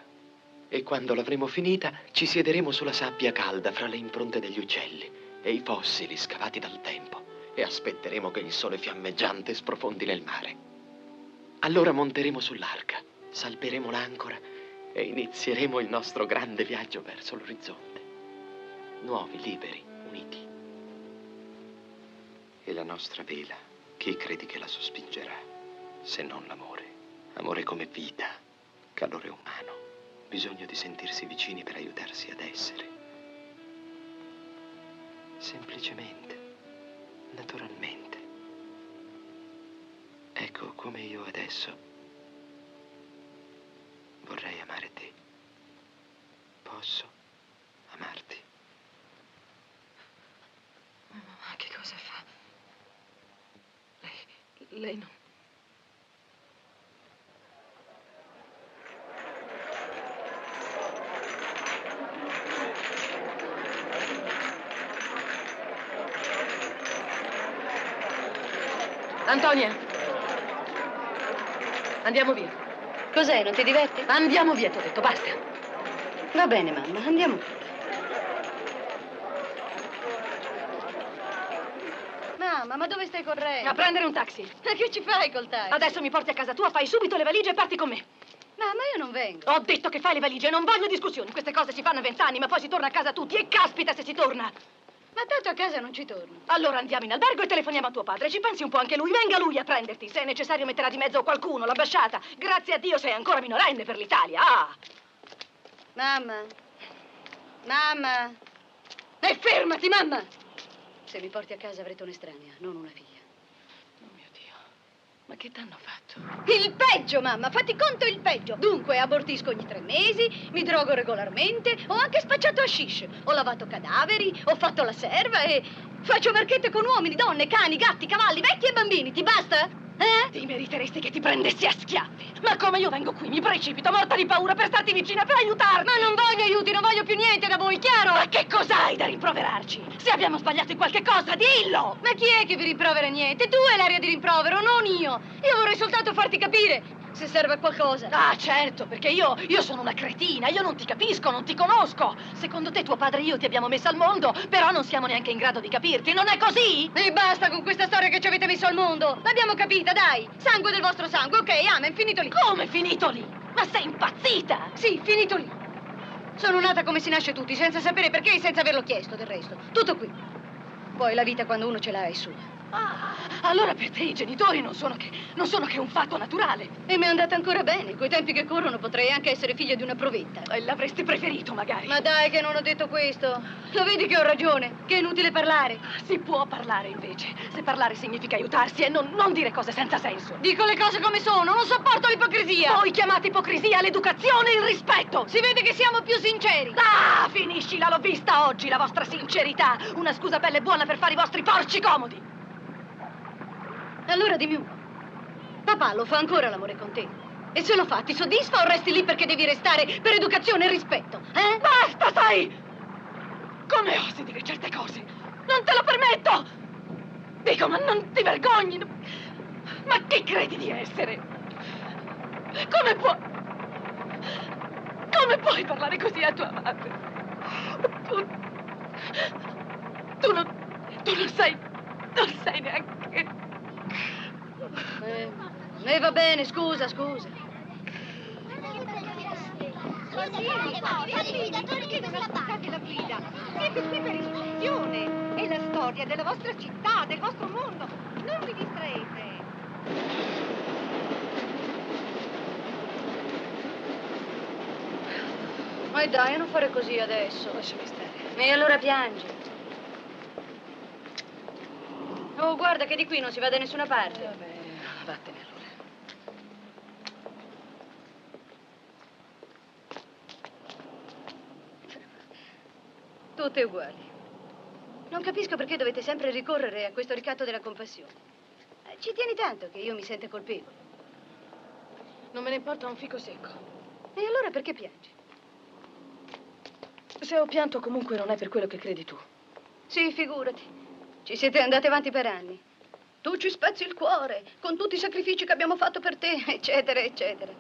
E quando l'avremo finita, ci siederemo sulla sabbia calda fra le impronte degli uccelli e i fossili scavati dal tempo e aspetteremo che il sole fiammeggiante sprofondi nel mare. Allora monteremo sull'Arca, salperemo l'ancora e inizieremo il nostro grande viaggio verso l'orizzonte. Nuovi, liberi, uniti. E la nostra vela, chi credi che la sospingerà, se non l'amore? Amore come vita, calore umano, bisogno di sentirsi vicini per aiutarsi ad essere. Semplicemente, naturalmente. Ecco come io adesso vorrei amare te. Posso amarti? Ma che cosa fa? Lei non... Antonia! Andiamo via. Cos'è, non ti diverti? Andiamo via, ti ho detto, basta. Va bene, mamma, andiamo. Mamma, ma dove stai correndo? A prendere un taxi. Ma che ci fai col taxi? Adesso mi porti a casa tua, fai subito le valigie e parti con me. Mamma, io non vengo. Ho detto che fai le valigie, non voglio discussioni. Queste cose si fanno a 20 anni, ma poi si torna a casa tutti. E caspita se si torna. Ma tanto a casa non ci torno. Allora andiamo in albergo e telefoniamo a tuo padre. Ci pensi un po' anche lui? Venga lui a prenderti. Se è necessario metterà di mezzo qualcuno, l'ambasciata. Grazie a Dio sei ancora minorenne per l'Italia. Ah! Mamma. Mamma. E fermati, mamma! Se mi porti a casa avrete un'estranea, non una figlia. Oh mio Dio. Ma che t'hanno fatto? Il peggio, mamma, fatti conto il peggio. Dunque, abortisco ogni 3 mesi, mi drogo regolarmente, ho anche spacciato hashish, ho lavato cadaveri, ho fatto la serva e faccio marchette con uomini, donne, cani, gatti, cavalli, vecchi e bambini. Ti basta? Ti meriteresti che ti prendessi a schiaffi. Ma come io vengo qui, mi precipito, morta di paura per starti vicina, per aiutarmi. Ma non voglio aiuti, non voglio più niente da voi, chiaro? Ma che cos'hai da rimproverarci? Se abbiamo sbagliato in qualche cosa, dillo! Ma chi è che vi rimprovera niente? Tu hai l'aria di rimprovero, non io. Io vorrei soltanto farti capire se serve a qualcosa. Ah, certo, perché io sono una cretina, io non ti capisco, non ti conosco. Secondo te tuo padre e io ti abbiamo messo al mondo, però non siamo neanche in grado di capirti, non è così? E basta con questa storia che ci avete messo al mondo. L'abbiamo capita, dai. Sangue del vostro sangue, ok, amen, finito lì. Come finito lì? Ma sei impazzita? Sì, finito lì. Sono nata come si nasce tutti, senza sapere perché e senza averlo chiesto, del resto. Tutto qui. Poi la vita quando uno ce l'ha è sua. Ah, allora per te i genitori non sono che un fatto naturale. E mi è andata ancora bene. Coi tempi che corrono potrei anche essere figlia di una provetta. L'avresti preferito, magari. Ma dai che non ho detto questo. Lo vedi che ho ragione, che è inutile parlare. Si può parlare invece. Se parlare significa aiutarsi e non dire cose senza senso. Dico le cose come sono, non sopporto l'ipocrisia. Voi chiamate ipocrisia l'educazione e il rispetto. Si vede che siamo più sinceri. Ah, finiscila, l'ho vista oggi, la vostra sincerità. Una scusa bella e buona per fare i vostri porci comodi. Allora dimmi un po'. Papà lo fa ancora l'amore con te? E se lo fa, ti soddisfa o resti lì perché devi restare per educazione e rispetto? Basta, sai! Come osi dire certe cose? Non te lo permetto! Dico, ma non ti vergogni? Ma chi credi di essere? Come puoi parlare così a tua madre? Tu non sai neanche... va bene, scusa. Così, perché non ascoltate la guida? Siete qui per istruzione. È la storia della vostra città, del vostro mondo. Non vi distraete. Ma dai, non fare così adesso. Lasciami stare. E allora piangi. Oh, guarda che di qui non si va da nessuna parte. Vabbè, vattene allora. Tutte uguali. Non capisco perché dovete sempre ricorrere a questo ricatto della compassione. Ci tieni tanto che io mi senta colpevole. Non me ne importa un fico secco. E allora perché piangi? Se ho pianto comunque non è per quello che credi tu. Sì, figurati. Ci siete andati avanti per anni. Tu ci spezzi il cuore, con tutti i sacrifici che abbiamo fatto per te, eccetera, eccetera.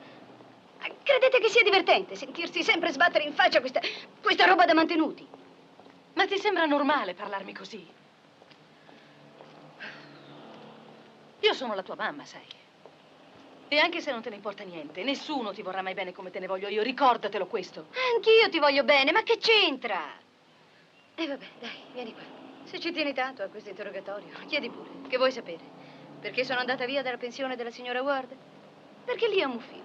Credete che sia divertente sentirsi sempre sbattere in faccia questa roba da mantenuti? Ma ti sembra normale parlarmi così? Io sono la tua mamma, sai. E anche se non te ne importa niente, nessuno ti vorrà mai bene come te ne voglio io, ricordatelo questo. Anch'io ti voglio bene, ma che c'entra? E vabbè, dai, vieni qua. Se ci tieni tanto a questo interrogatorio, chiedi pure. Che vuoi sapere? Perché sono andata via dalla pensione della signora Ward? Perché lì ammuffino.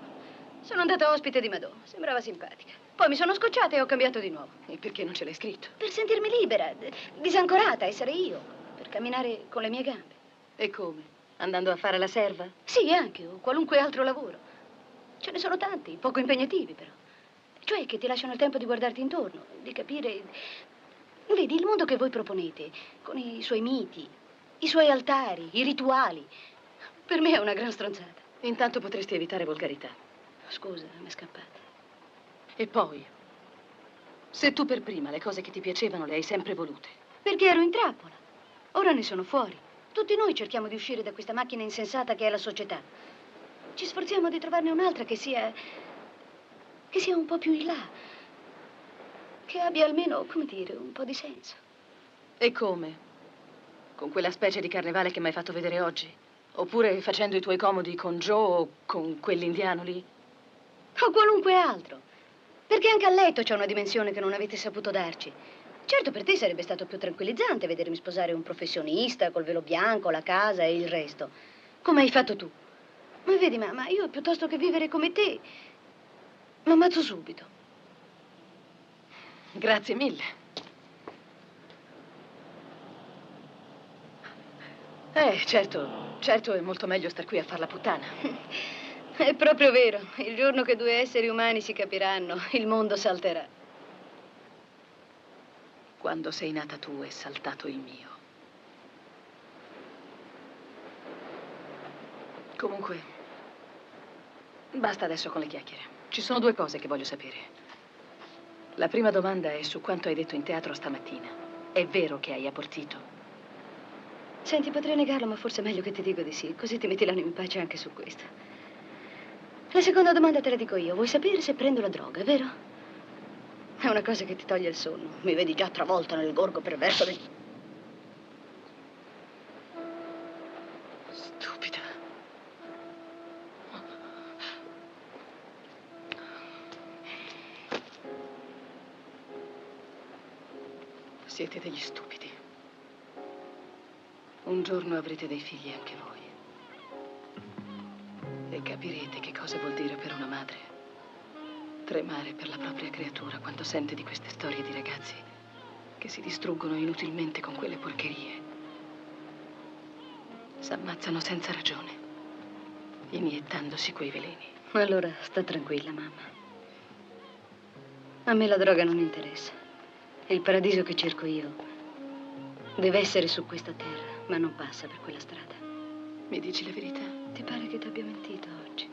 Sono andata ospite di Madò, sembrava simpatica. Poi mi sono scocciata e ho cambiato di nuovo. E perché non ce l'hai scritto? Per sentirmi libera, disancorata, essere io. Per camminare con le mie gambe. E come? Andando a fare la serva? Sì, anche, o qualunque altro lavoro. Ce ne sono tanti, poco impegnativi però. Cioè che ti lasciano il tempo di guardarti intorno, di capire... Vedi, il mondo che voi proponete, con i suoi miti, i suoi altari, i rituali, per me è una gran stronzata. Intanto potresti evitare volgarità. Scusa, mi è scappata. E poi, se tu per prima le cose che ti piacevano le hai sempre volute. Perché ero in trappola. Ora ne sono fuori. Tutti noi cerchiamo di uscire da questa macchina insensata che è la società. Ci sforziamo di trovarne un'altra che sia un po' più in là. Che abbia almeno, come dire, un po' di senso. E come? Con quella specie di carnevale che mi hai fatto vedere oggi? Oppure facendo i tuoi comodi con Joe o con quell'indiano lì? O qualunque altro. Perché anche a letto c'è una dimensione che non avete saputo darci. Certo, per te sarebbe stato più tranquillizzante vedermi sposare un professionista col velo bianco, la casa e il resto. Come hai fatto tu. Ma vedi, mamma, io piuttosto che vivere come te, mi ammazzo subito. Grazie mille. Certo, è molto meglio star qui a far la puttana. È proprio vero. Il giorno che due esseri umani si capiranno, il mondo salterà. Quando sei nata tu è saltato il mio. Comunque, basta adesso con le chiacchiere. Ci sono due cose che voglio sapere. La prima domanda è su quanto hai detto in teatro stamattina. È vero che hai abortito? Senti, potrei negarlo, ma forse è meglio che ti dico di sì, così ti metti l'animo in pace anche su questo. La seconda domanda te la dico io. Vuoi sapere se prendo la droga, vero? È una cosa che ti toglie il sonno. Mi vedi già travolta nel gorgo perverso del... Stupida. Siete degli stupidi. Un giorno avrete dei figli anche voi. E capirete che cosa vuol dire per una madre tremare per la propria creatura quando sente di queste storie di ragazzi che si distruggono inutilmente con quelle porcherie. S'ammazzano senza ragione, iniettandosi quei veleni. Allora, sta tranquilla, mamma. A me la droga non interessa. Il paradiso che cerco io deve essere su questa terra, ma non passa per quella strada. Mi dici la verità? Ti pare che ti abbia mentito oggi?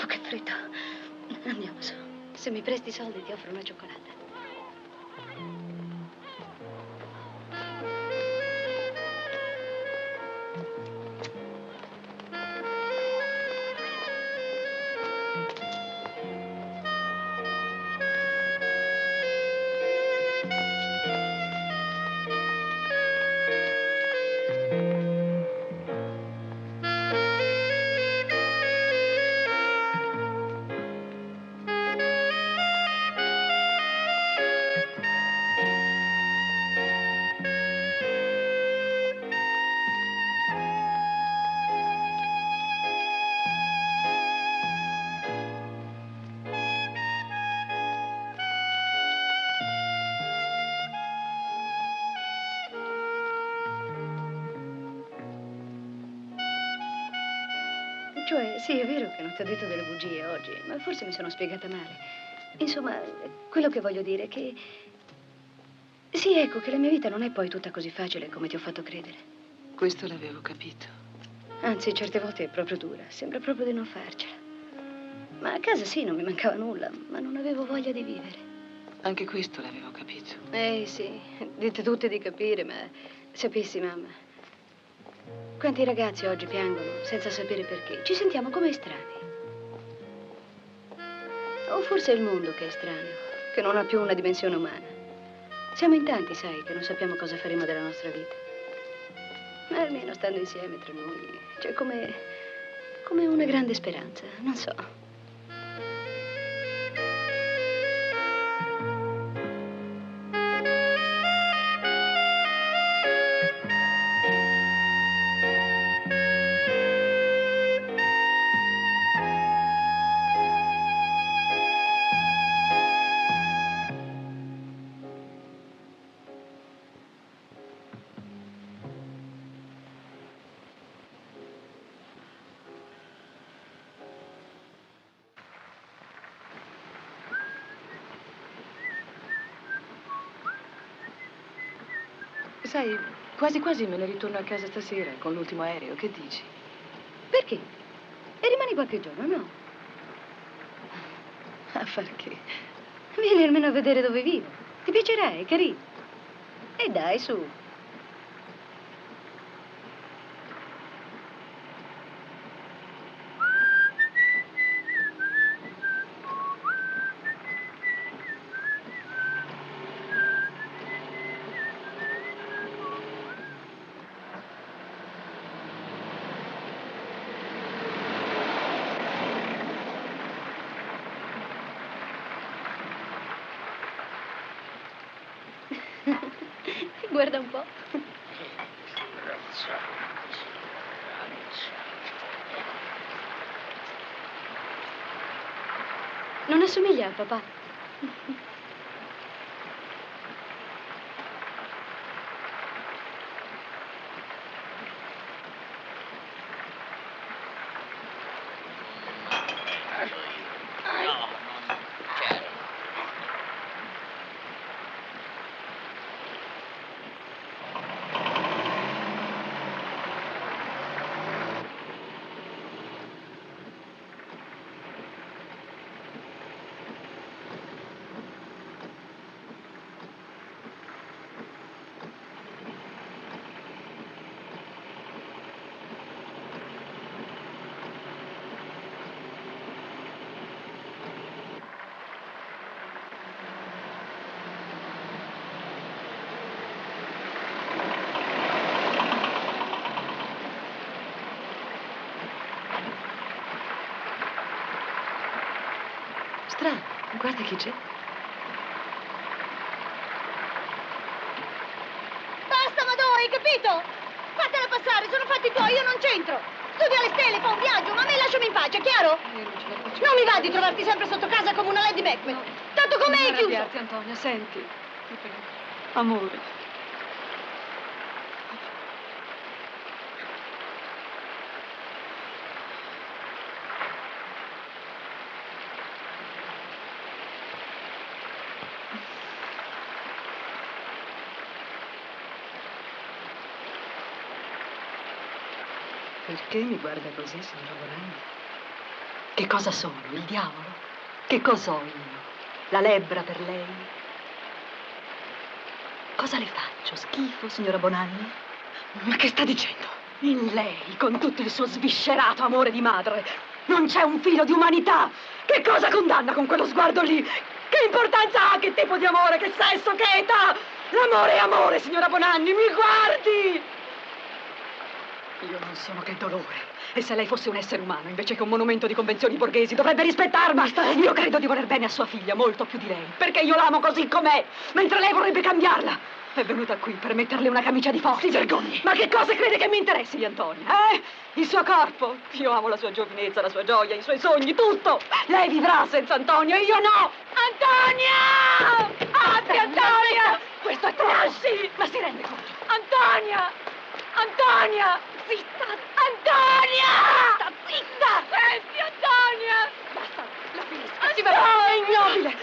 Oh, che freddo. Andiamo su. Se mi presti i soldi ti offro una cioccolata. Cioè, sì, è vero che non ti ho detto delle bugie oggi, ma forse mi sono spiegata male. Insomma, quello che voglio dire è che... Sì, ecco, che la mia vita non è poi tutta così facile come ti ho fatto credere. Questo l'avevo capito. Anzi, certe volte è proprio dura. Sembra proprio di non farcela. Ma a casa sì, non mi mancava nulla, ma non avevo voglia di vivere. Anche questo l'avevo capito. Sì, dite tutte di capire, ma sapessi, mamma, quanti ragazzi oggi piangono senza sapere perché. Ci sentiamo come estranei. O forse è il mondo che è estraneo, che non ha più una dimensione umana. Siamo in tanti, sai, che non sappiamo cosa faremo della nostra vita. Ma almeno stando insieme tra noi, c'è come una grande speranza, non so. Sai, quasi quasi me ne ritorno a casa stasera con l'ultimo aereo, che dici? Perché? E rimani qualche giorno, no? A far che? Vieni almeno a vedere dove vivo. Ti piacerà, è carino. E dai, su. Guarda un po'. Non assomiglia a papà. Strano, guarda chi c'è. Basta, Madò, hai capito? Fatela passare, sono fatti tuoi, io non c'entro. Studia le stelle, fa un viaggio, ma a me lasciami in pace, chiaro? Non mi va di trovarti sempre sotto casa come una Lady Macbeth. Tanto come hai chiuso. Non arrabbiarti, Antonia, senti. Amore. Perché mi guarda così, signora Bonanni? Che cosa sono? Il diavolo? Che cos'ho io? La lebbra per lei? Cosa le faccio? Schifo, signora Bonanni? Ma che sta dicendo? In lei, con tutto il suo sviscerato amore di madre, non c'è un filo di umanità. Che cosa condanna con quello sguardo lì? Che importanza ha? Che tipo di amore? Che sesso? Che età? L'amore è amore, signora Bonanni, mi guardi! Io non sono che dolore. E se lei fosse un essere umano, invece che un monumento di convenzioni borghesi, dovrebbe rispettarmi. Io credo di voler bene a sua figlia, molto più di lei, perché io l'amo così com'è, mentre lei vorrebbe cambiarla. È venuta qui per metterle una camicia di forza. Si vergogni. Ma che cosa crede che mi interessi di Antonia, Il suo corpo? Io amo la sua giovinezza, la sua gioia, i suoi sogni, tutto. Lei vivrà senza Antonio, io no. Antonia! Apri, Antonia! Questo è troppo. Ma si rende conto? Antonia! Antonia! Zitta! Antonia! Sta zitta! Senti, Antonia! Basta, la finisca. Si va. È ignobile!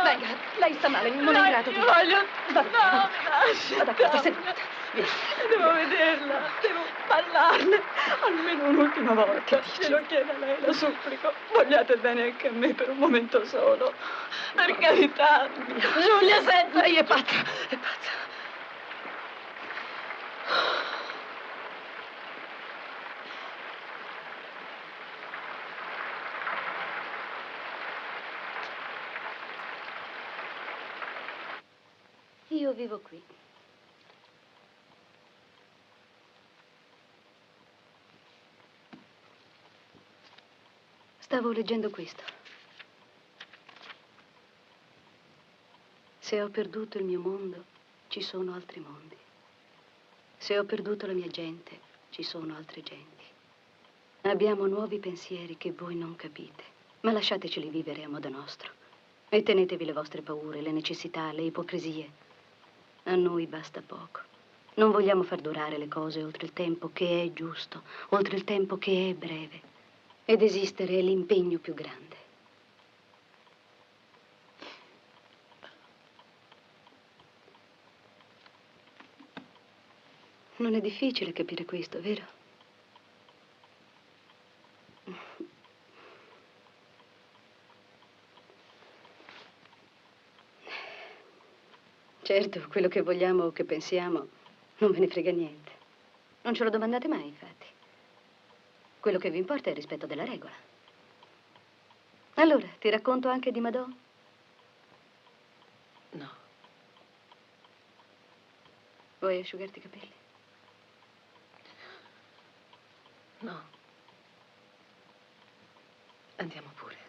Venga, lei sta male, non è in grado di... Voglio... Va bene. No, mi lasci. Vada qua, seduta. Vieni. Devo vederla, devo parlarle. Almeno un'ultima volta. Glielo chiedo a lei, la supplico. Vogliate bene anche a me per un momento solo. Per carità. Giulia, senta. Lei è pazza, è pazza. Io vivo qui. Stavo leggendo questo. Se ho perduto il mio mondo, ci sono altri mondi. Se ho perduto la mia gente, ci sono altre genti. Abbiamo nuovi pensieri che voi non capite, ma lasciateceli vivere a modo nostro. E tenetevi le vostre paure, le necessità, le ipocrisie. A noi basta poco. Non vogliamo far durare le cose oltre il tempo che è giusto, oltre il tempo che è breve. Ed esistere è l'impegno più grande. Non è difficile capire questo, vero? Certo, quello che vogliamo o che pensiamo non ve ne frega niente. Non ce lo domandate mai, infatti. Quello che vi importa è il rispetto della regola. Allora, ti racconto anche di Madò? No. Vuoi asciugarti i capelli? No. Andiamo pure.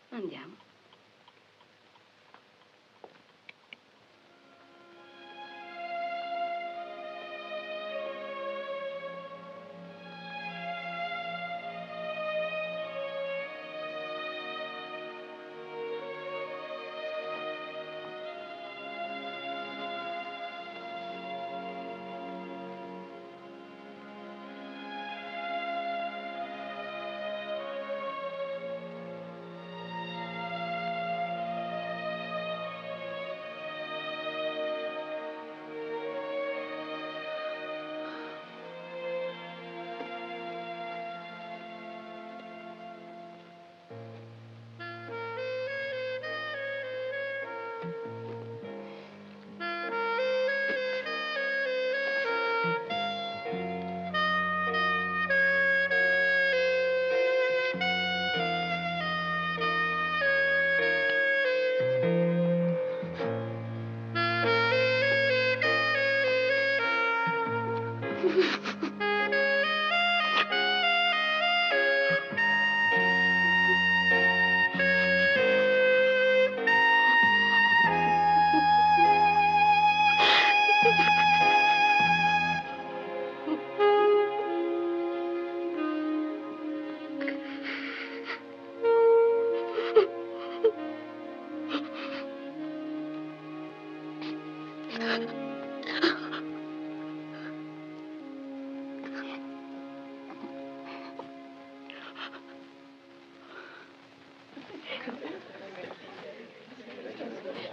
Andiamo.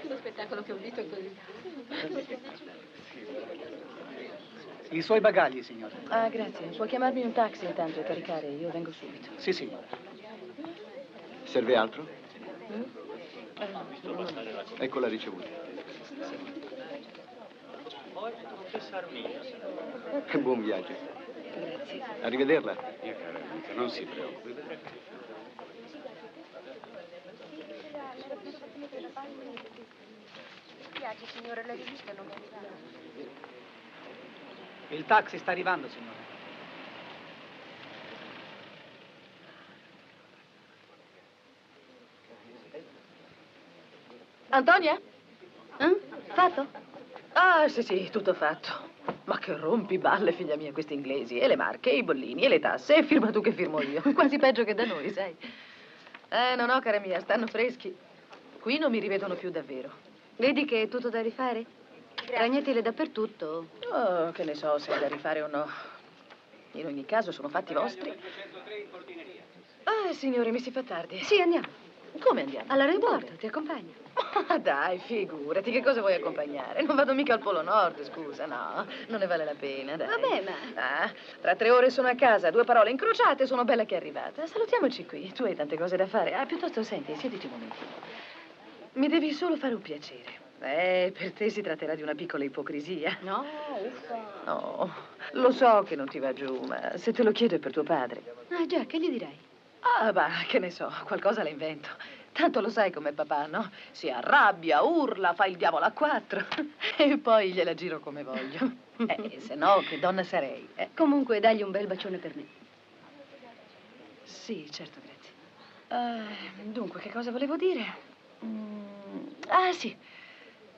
Lo spettacolo che ho visto è così. I suoi bagagli, signore. Ah, grazie. Può chiamarmi un taxi intanto e caricare? Io vengo subito. Sì, signore. Serve altro? No. Ecco la ricevuta. Che buon viaggio. Grazie. Arrivederla. Non si preoccupi. Mi spiace, signore, la rivista non è arrivata. Il taxi sta arrivando, signore. Antonia? Fatto? Ah, sì, sì, tutto fatto. Ma che rompiballe, figlia mia, questi inglesi. E le marche, e i bollini, e le tasse. E firma tu che firmo io. Quasi peggio che da noi, sai. No, cara mia, stanno freschi. Qui non mi rivedono più davvero. Vedi che è tutto da rifare? Ragnatele dappertutto. Oh, che ne so se è da rifare o no. In ogni caso sono fatti vostri. Ah, signore, mi si fa tardi. Sì, andiamo. Come andiamo? All'aeroporto, ti accompagno. Ah, dai, figurati, che cosa vuoi accompagnare? Non vado mica al Polo Nord, scusa, no, non ne vale la pena, dai. Vabbè, ma... Ah, tra 3 ore sono a casa, 2 parole incrociate, sono bella che è arrivata. Salutiamoci qui, tu hai tante cose da fare. Ah, piuttosto, senti, siediti un momentino. Mi devi solo fare un piacere. Per te si tratterà di una piccola ipocrisia. No, uffa. No, lo so che non ti va giù, ma se te lo chiedo è per tuo padre. Ah, già, che gli direi? Ah, bah, che ne so, qualcosa la invento. Tanto lo sai com'è papà, no? Si arrabbia, urla, fa il diavolo a 4 e poi gliela giro come voglio. Se no, che donna sarei? Comunque, dagli un bel bacione per me. Sì, certo, grazie. Dunque, che cosa volevo dire? Ah, sì.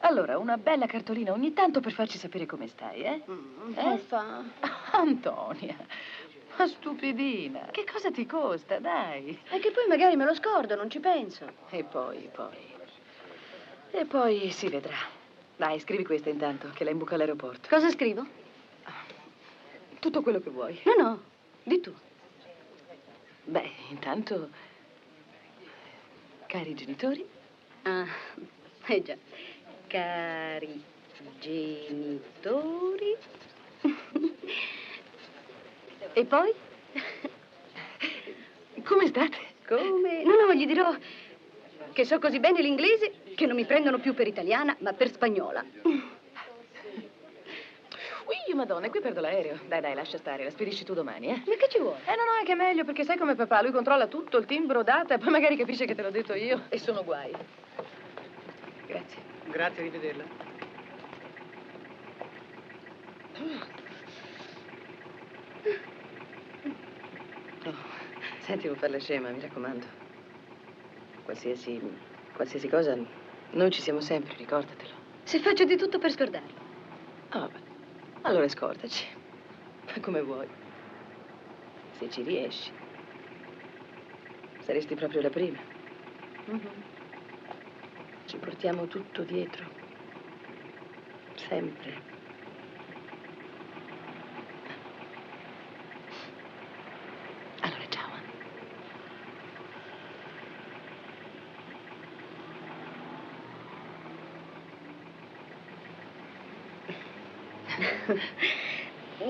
Allora, una bella cartolina ogni tanto per farci sapere come stai, eh? Fa? Antonia, ma stupidina, che cosa ti costa, dai? E che poi magari me lo scordo, non ci penso. E poi si vedrà. Dai, scrivi questa intanto, che la imbuca all'aeroporto. Cosa scrivo? Tutto quello che vuoi. No, di tu. Beh, intanto, cari genitori. Ah, già. Cari genitori. E poi? Come state? Come? No, gli dirò che so così bene l'inglese che non mi prendono più per italiana, ma per spagnola. Ui, madonna, qui perdo l'aereo. Dai, lascia stare, la spedisci tu domani, eh? Ma che ci vuole? No, è che è meglio, perché sai come papà, lui controlla tutto, il timbro, data, e poi magari capisce che te l'ho detto io, e sono guai. Grazie. Grazie, rivederla. Oh, senti, non far la scema, mi raccomando. Qualsiasi cosa, noi ci siamo sempre, ricordatelo. Se faccio di tutto per scordarlo. Ah, vabbè. Allora scordaci. Come vuoi. Se ci riesci. Saresti proprio la prima. Ci portiamo tutto dietro. Sempre. Allora, ciao.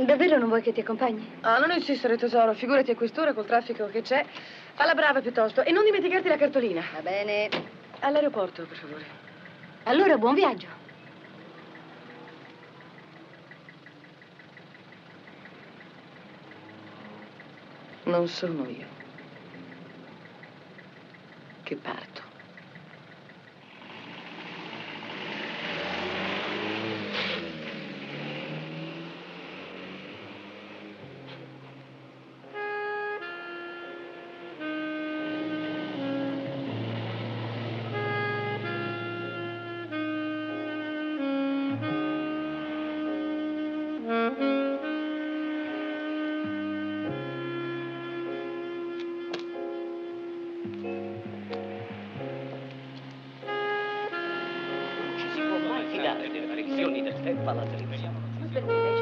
Davvero non vuoi che ti accompagni? Ah, non insistere, tesoro. Figurati a quest'ora col traffico che c'è. Falla brava piuttosto. E non dimenticarti la cartolina. Va bene. All'aeroporto, per favore. Allora, buon viaggio. Non sono io che parto. Delle variazioni del tempo alla televisione.